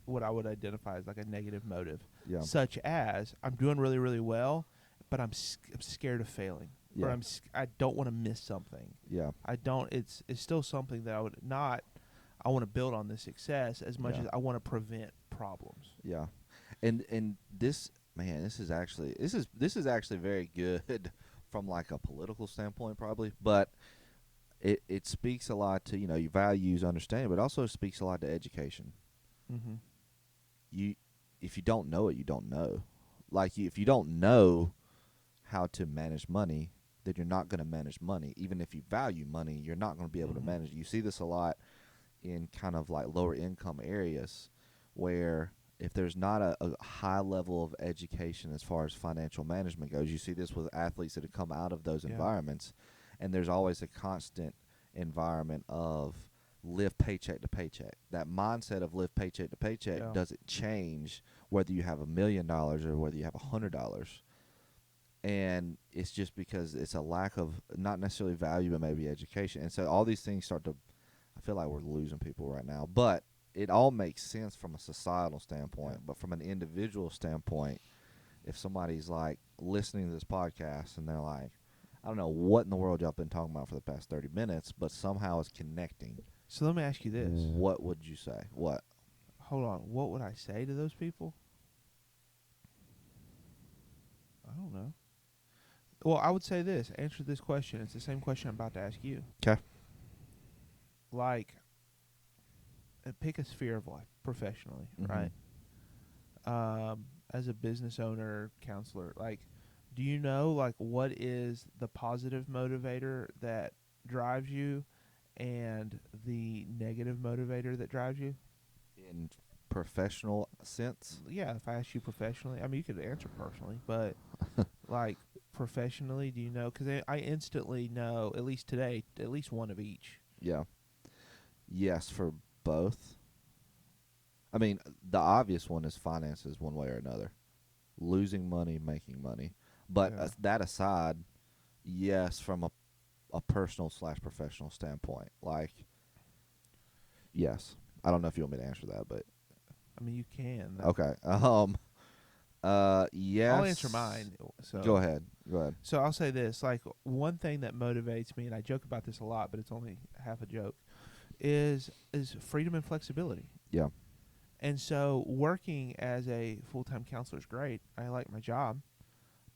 what I would identify as like a negative motive. Yeah. Such as, I'm doing really, really well, but I'm scared of failing. Yeah. Or I don't want to miss something. Yeah. I don't. It's still something that I want to build on this success as much Yeah. as I want to prevent problems. Yeah. And this, man, this is actually very good from like a political standpoint probably, but it speaks a lot to, your values, understanding, but also speaks a lot to education. Mm-hmm. You If you don't know it, you don't know. Like if you don't know how to manage money, then you're not going to manage money. Even if you value money, you're not going to be able to Mm-hmm. manage it. You see this a lot in kind of like lower income areas where if there's not a high level of education as far as financial management goes, you see this with athletes that have come out of those Yeah. environments, and there's always a constant environment of live paycheck to paycheck. That mindset of live paycheck to paycheck Yeah. doesn't change whether you have $1 million or whether you have $100. And it's just because it's a lack of not necessarily value, but maybe education. And so all these things start to, I feel like we're losing people right now. But it all makes sense from a societal standpoint. Yeah. But from an individual standpoint, if somebody's like listening to this podcast and they're like, I don't know what in the world y'all been talking about for the past 30 minutes, but somehow it's connecting. So let me ask you this. What would you say? What? Hold on. What would I say to those people? I don't know. Well, I would say this. Answer this question. It's the same question I'm about to ask you. 'Kay. Like, pick a sphere of life professionally, Mhm. right? As a business owner, counselor, like, do you know, like, what is the positive motivator that drives you and the negative motivator that drives you? In professional sense? Yeah, if I ask you professionally, I mean, you could answer personally, but like professionally, do you know? Because I instantly know, at least today, at least one of each. Yeah. Yes, for both. I mean, the obvious one is finances, one way or another. Losing money, making money. But Yeah. that aside, yes, from a personal / professional standpoint. Like, yes. I don't know if you want me to answer that, but I mean, you can. okay. Yes. I'll answer mine. So Go ahead. Go ahead. So I'll say this: like, one thing that motivates me, and I joke about this a lot, but it's only half a joke, is freedom and flexibility. Yeah. And so working as a full-time counselor is great. I like my job,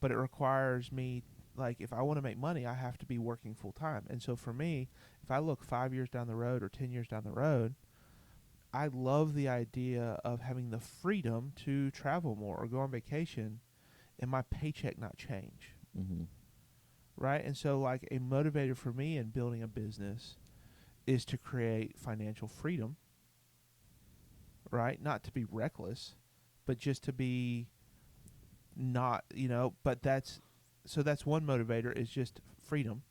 but it requires me, like, if I want to make money, I have to be working full-time. And so for me, if I look 5 years down the road or 10 years down the road, I love the idea of having the freedom to travel more or go on vacation and my paycheck not change. Mm-hmm. Right? And so, like, a motivator for me in building a business is to create financial freedom, right? Not to be reckless, but just to be not, but that's one motivator is just freedom.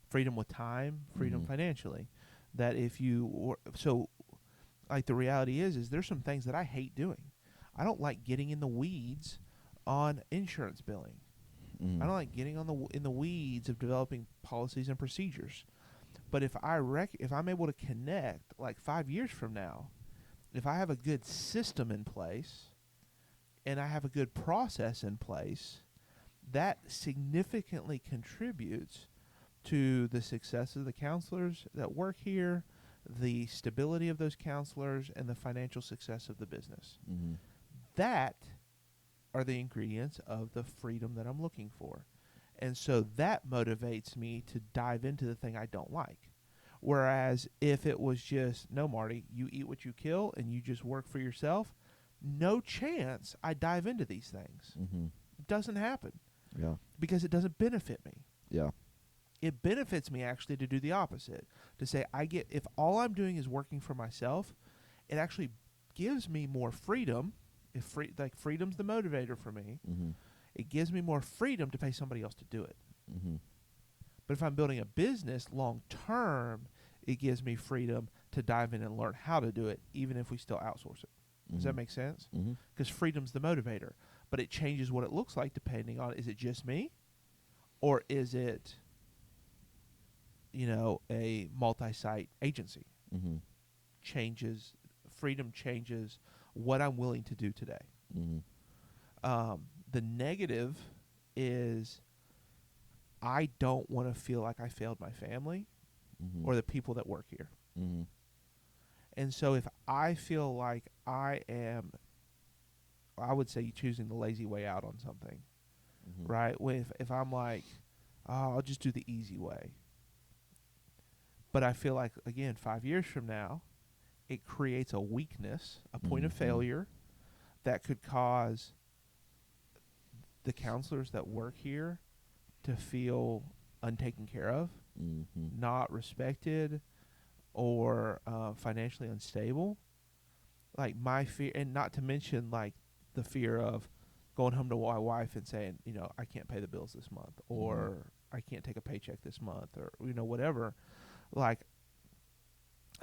Freedom with time, freedom Mhm. financially. That if you, so like the reality is there's some things that I hate doing. I don't like getting in the weeds on insurance billing. Mhm. I don't like getting on in the weeds of developing policies and procedures. But if if I'm able to connect, like 5 years from now, if I have a good system in place and I have a good process in place, that significantly contributes to the success of the counselors that work here, the stability of those counselors, and the financial success of the business. Mhm. That are the ingredients of the freedom that I'm looking for. And so that motivates me to dive into the thing I don't like. Whereas if it was just, no, Marty, you eat what you kill and you just work for yourself, no chance I dive into these things. Mhm. It doesn't happen Yeah. because it doesn't benefit me. Yeah. It benefits me actually to do the opposite. To say if all I'm doing is working for myself, it actually gives me more freedom. Freedom's the motivator for me. Mhm. It gives me more freedom to pay somebody else to do it. Mhm. But if I'm building a business long term, it gives me freedom to dive in and learn how to do it, even if we still outsource it. Does that make sense? Mhm. Because freedom's the motivator, but it changes what it looks like depending on, is it just me, or is it, a multi-site agency? Mhm. Freedom changes what I'm willing to do today. Mhm. The negative is I don't want to feel like I failed my family Mhm. or the people that work here. Mhm. And so if I feel like I would say choosing the lazy way out on something, Mhm. right? If I'm like, oh, I'll just do the easy way. But I feel like, again, 5 years from now, it creates a weakness, a point of Mhm. failure that could cause the counselors that work here to feel untaken care of, Mhm. not respected, or financially unstable. Like my fear, and not to mention like the fear of going home to my wife and saying, I can't pay the bills this month, Mhm. or I can't take a paycheck this month, or whatever. Like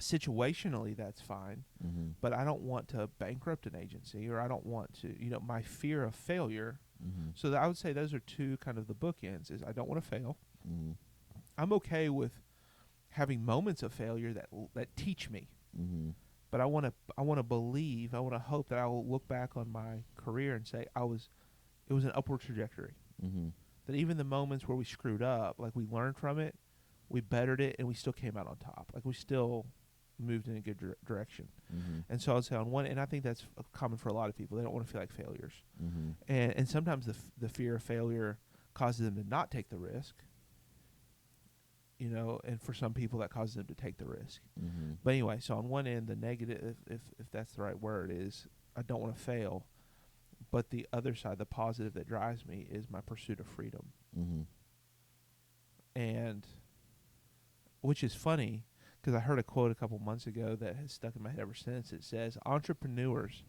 situationally, that's fine, Mhm. but I don't want to bankrupt an agency, or I don't want to, my fear of failure. Mhm. So I would say those are two kind of the bookends. Is I don't want to fail. Mhm. I'm okay with having moments of failure that teach me, Mhm. but I want to believe, I want to hope that I will look back on my career and say it was an upward trajectory. Mhm. That even the moments where we screwed up, like we learned from it, we bettered it, and we still came out on top. Like we still moved in a good direction. Mhm. And so I'd say on one, and I think that's common for a lot of people. They don't want to feel like failures, Mhm. and sometimes the fear of failure causes them to not take the risk. And for some people that causes them to take the risk. Mhm. But anyway, so on one end, the negative, if that's the right word, is I don't want to fail. But the other side, the positive that drives me, is my pursuit of freedom. Mhm. And which is funny because I heard a quote a couple months ago that has stuck in my head ever since. It says entrepreneurs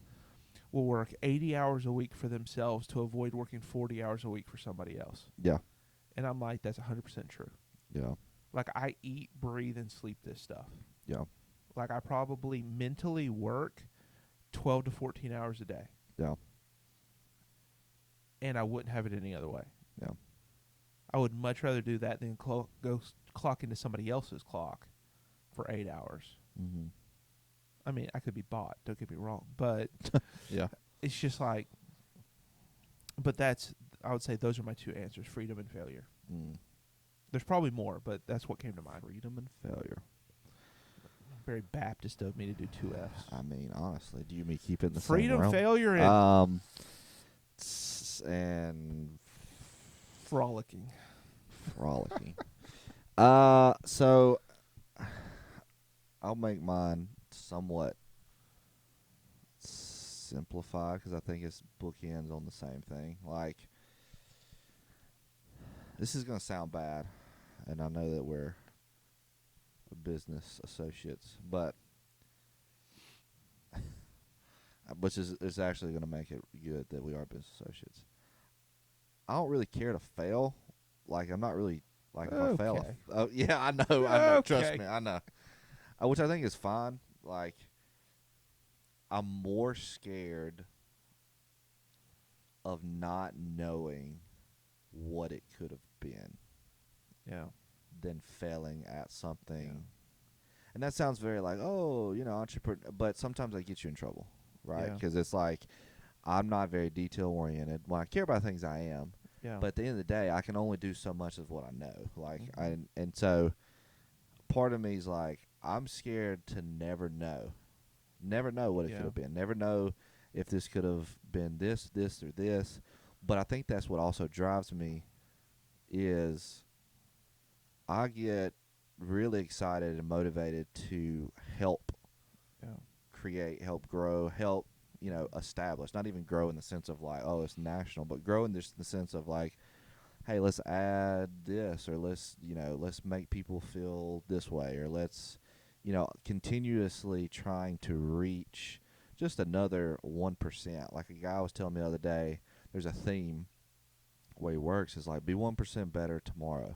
will work 80 hours a week for themselves to avoid working 40 hours a week for somebody else. Yeah. And I'm like, that's 100% true. Yeah. Like I eat, breathe, and sleep this stuff. Yeah. Like I probably mentally work 12 to 14 hours a day, Yeah. and I wouldn't have it any other way. Yeah. I would much rather do that than clock into somebody else's clock for 8 hours. Mhm. I mean, I could be bought. Don't get me wrong, but Yeah. it's just like. But I would say those are my two answers: freedom and failure. Mm. There's probably more, but that's what came to mind. Freedom and failure. Very Baptist of me to do two F's. I mean, honestly, do you mean keep it in the same Freedom, realm? failure, and And frolicking. frolicking. So I'll make mine somewhat simplified because I think it's bookends on the same thing. Like, this is gonna sound bad, and I know that we're business associates, but which is actually gonna make it good that we are business associates. I don't really care to fail. Like, I'm not really like if I fail. Okay. Oh yeah, I know, I know. Trust Okay. me, I know. Which I think is fine. Like, I'm more scared of not knowing what it could have been Yeah. than failing at something. Yeah. And that sounds very like, oh, entrepreneur. But sometimes that gets you in trouble, right? Yeah. Because it's like, I'm not very detail oriented. When I care about things, I am. Yeah. But at the end of the day, I can only do so much of what I know. Like, Mhm. and so part of me is like, I'm scared to never know what it Yeah. could have been, never know if this could have been this, or this. But I think that's what also drives me is I get really excited and motivated to help Yeah. create, help grow, help establish. Not even grow in the sense of like, oh, it's national, but grow in the sense of like, hey, let's add this, or let's make people feel this way, or let's continuously trying to reach just another 1%. Like a guy was telling me the other day, there's a theme where he works is like, be 1% better tomorrow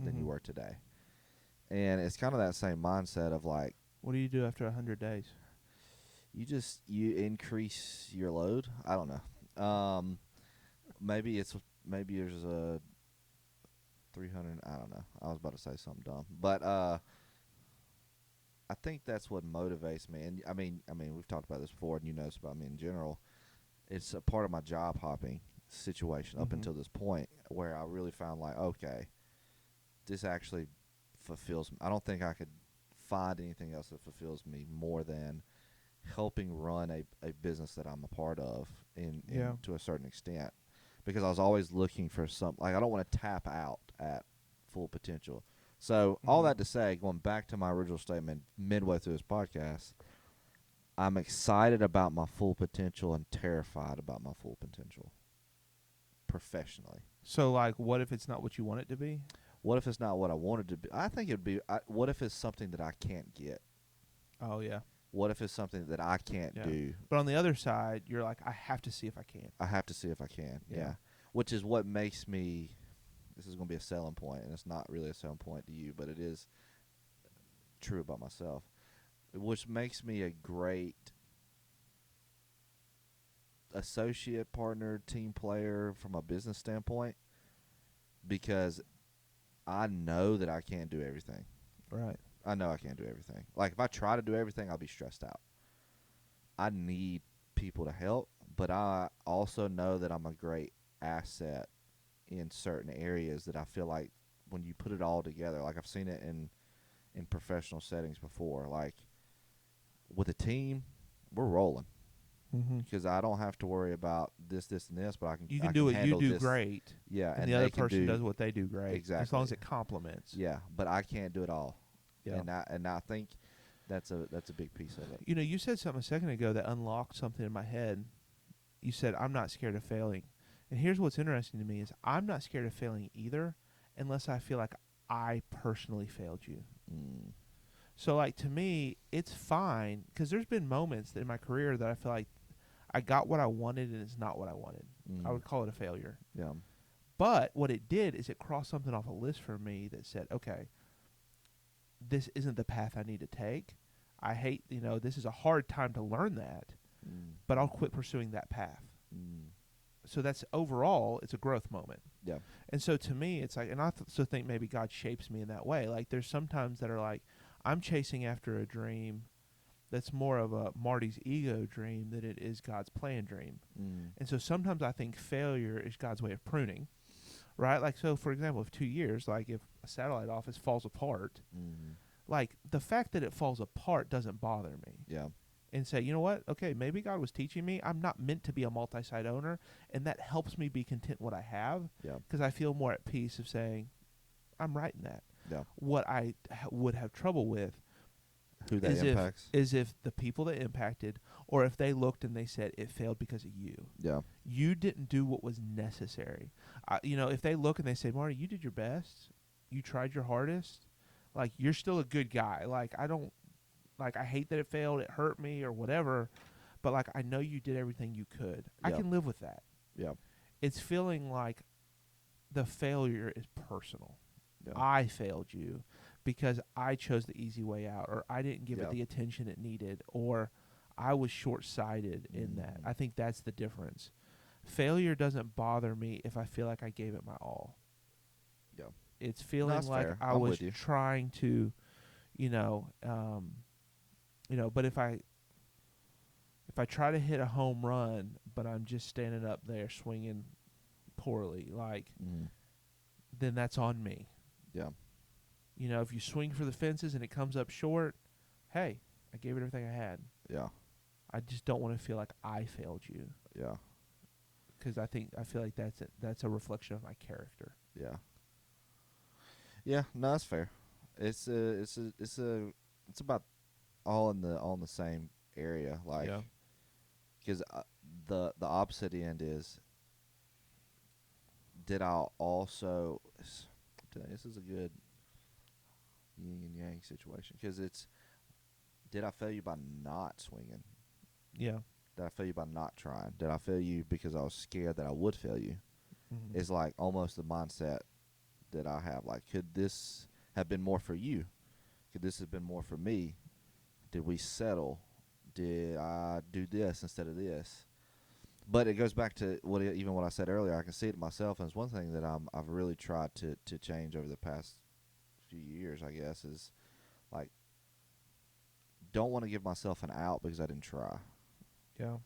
than you Mhm. were today. And it's kind of that same mindset of like, What do you do after 100 days? you increase your load. I don't know. Maybe there's a 300. I don't know. I was about to say something dumb, but I think that's what motivates me. And I mean, we've talked about this before, and you know this about me in general. It's a part of my job hopping situation up Mhm. until this point where I really found like, okay, this actually fulfills me. I don't think I could find anything else that fulfills me more than helping run a business that I'm a part of Yeah. to a certain extent, because I was always looking for I don't want to tap out at full potential. So all that to say, going back to my original statement midway through this podcast, I'm excited about my full potential and terrified about my full potential professionally. So, like, what if it's not what you want it to be? What if it's not what I wanted to be? I think it'd be. What if it's something that I can't get? Oh, yeah. What if it's something that I can't Yeah. do? But on the other side, you're like, I have to see if I can. I have to see if I can. Yeah. Yeah. Which is what makes me. This is going to be a selling point, and it's not really a selling point to you, but it is true about myself. Which makes me a great associate partner, team player from a business standpoint, because I know that I can't do everything. Right. I know I can't do everything. Like, if I try to do everything, I'll be stressed out. I need people to help, but I also know that I'm a great asset in certain areas that I feel like when you put it all together, like I've seen it in professional settings before, like with a team, we're rolling. Mm-hmm. Because I don't have to worry about this, and this, but You I can do what you handle do this. great. Yeah, And the they other can person does what they do great. Exactly. As long as it complements. Yeah, but I can't do it all. Yeah. And I think that's a big piece of it. You know, you said something a second ago that unlocked something in my head. You said, I'm not scared of failing. And here's what's interesting to me is I'm not scared of failing either unless I feel like I personally failed you. Mm. So, like, to me, it's fine because there's been moments in my career that I feel like I got what I wanted and it's not what I wanted. Mm. I would call it a failure. Yeah. But what it did is it crossed something off a list for me that said, okay, this isn't the path I need to take. I hate, this is a hard time to learn that, but I'll quit pursuing that path. Mm. So that's overall, it's a growth moment. Yeah. And so to me, it's like, and I also think maybe God shapes me in that way. Like there's sometimes that are like, I'm chasing after a dream that's more of a Marty's ego dream than it is God's plan dream. Mm. And so sometimes I think failure is God's way of pruning, right? Like, so for example, if 2 years, like if a satellite office falls apart, like the fact that it falls apart doesn't bother me. Yeah. And say, you know what? Okay, maybe God was teaching me. I'm not meant to be a multi-site owner, and that helps me be content what I have. Yeah. Because I feel more at peace of saying, I'm right in that. Yeah. What I would have trouble with Who that impacts is if the people that impacted, or if they looked and they said it failed because of you. Yeah. You didn't do what was necessary. If they look and they say, Marty, you did your best. You tried your hardest. Like, you're still a good guy. Like, I hate that it failed. It hurt me or whatever. But, like, I know you did everything you could. I Yeah. can live with that. Yeah. It's feeling like the failure is personal. Yeah. I failed you because I chose the easy way out, or I didn't give Yeah. it the attention it needed, or I was short-sighted in that. I think that's the difference. Failure doesn't bother me if I feel like I gave it my all. Yeah. It's feeling that's like fair. I I'm was with you. trying to, but if I try to hit a home run, but I'm just standing up there swinging poorly, like, then that's on me. Yeah. If you swing for the fences and it comes up short, hey, I gave it everything I had. Yeah. I just don't want to feel like I failed you, Yeah. because I feel like that's a reflection of my character. Yeah. Yeah. No, that's fair. It's about all in the same area, like, Yeah. because the opposite end is, did I also? This is a good yin and yang situation, because it's, did I fail you by not swinging? Yeah. Did I fail you by not trying? Did I fail you because I was scared that I would fail you? Mm-hmm. It's like almost the mindset that I have. Like, could this have been more for you? Could this have been more for me? Did we settle? Did I do this instead of this? But it goes back to what I said earlier. I can see it myself, and it's one thing that I've really tried to change over the past few years, I guess, is like, don't want to give myself an out because I didn't try. Yeah.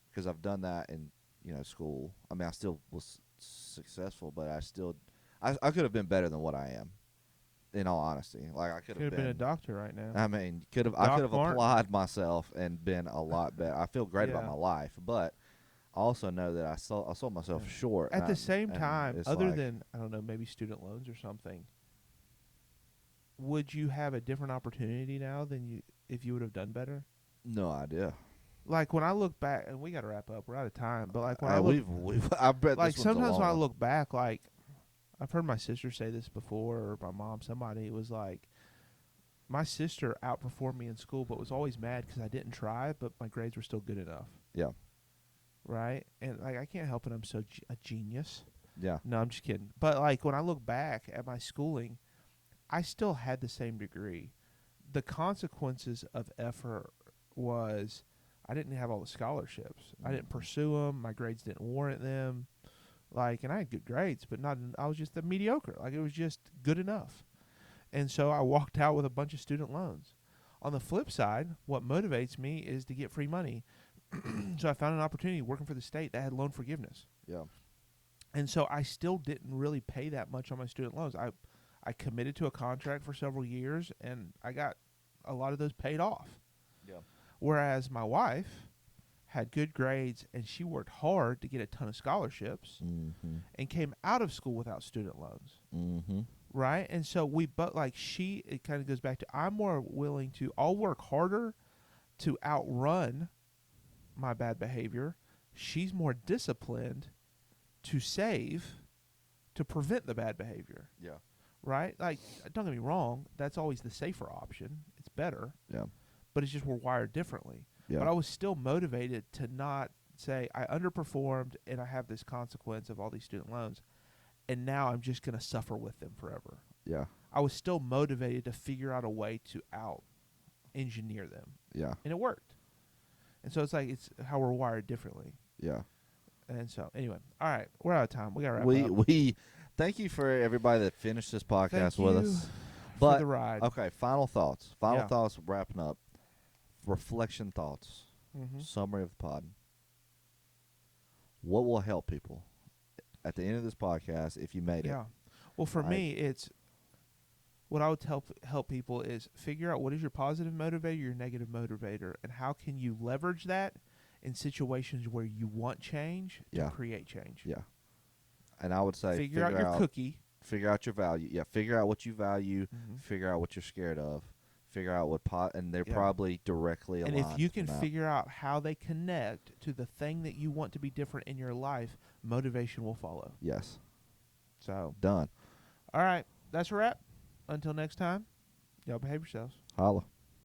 Because I've done that in school. I mean, I still was successful, but I could have been better than what I am. In all honesty, like I could Could have have been a been. doctor right now. I mean, I could Doc have Martin. applied myself and been a lot better. I feel great about Yeah. my life, but I also know that I sold myself Yeah. short. At the same and time, it's other like, than I don't know, maybe student loans or something, would you have a different opportunity now than you if you would have done better? no idea. Like when I look back, and we got to wrap up. We're out of time. But like when I look, We've I bet like this one's a sometimes long when I one. look back, like I've heard my sister say this before, or my mom, somebody. It was like my sister outperformed me in school, but was always mad because I didn't try, but my grades were still good enough. Yeah, Right? And like I can't help it. I'm so a genius. yeah, No, I'm just kidding. But like when I look back at my schooling, I still had the same degree. The consequences of effort was I didn't have all the scholarships. I didn't pursue them. My grades didn't warrant them. Like, and I had good grades, but not. I was just a mediocre. Like it was just good enough. And so I walked out with a bunch of student loans. On the flip side, what motivates me is to get free money. So I found an opportunity working for the state that had loan forgiveness. yeah, And so I still didn't really pay that much on my student loans. I committed to a contract for several years, and I got a lot of those paid off. yeah. Whereas my wife had good grades, and she worked hard to get a ton of scholarships Mm-hmm. and came out of school without student loans. Mm-hmm. Right? And so we both, like, it kind of goes back to I'm more willing to, I'll work harder to outrun my bad behavior. She's more disciplined to save to prevent the bad behavior. Yeah, Right? Like, don't get me wrong, that's always the safer option. It's better, yeah, but it's just we're wired differently. yeah, But I was still motivated to not say I underperformed and I have this consequence of all these student loans, and now I'm just going to suffer with them forever. yeah, I was still motivated to figure out a way to out engineer them, yeah, and it worked. And so it's like it's how we're wired differently. yeah. And so anyway, all right, we're out of time. We got to wrap We up. we thank you for everybody that finished this podcast Thank with you us. for But the ride. okay, final thoughts. Final Yeah. thoughts. Wrapping up. Reflection thoughts. Mm-hmm. Summary of the pod. What will help people at the end of this podcast if you made it? Yeah. Well, for Right. me, it's what I would help people is figure out what is your positive motivator, your negative motivator, and how can you leverage that in situations where you want change to Yeah. create change. Yeah. And I would say Figure out your cookie. Figure out your value. Yeah. Figure out what you value. Mm-hmm. Figure out what you're scared of. Figure out what and they're Yeah. probably directly And aligned. if you can from that. figure out how they connect to the thing that you want to be different in your life, motivation will follow. Yes. So, Done. all right, that's a wrap. Until next time, y'all behave yourselves. Holla.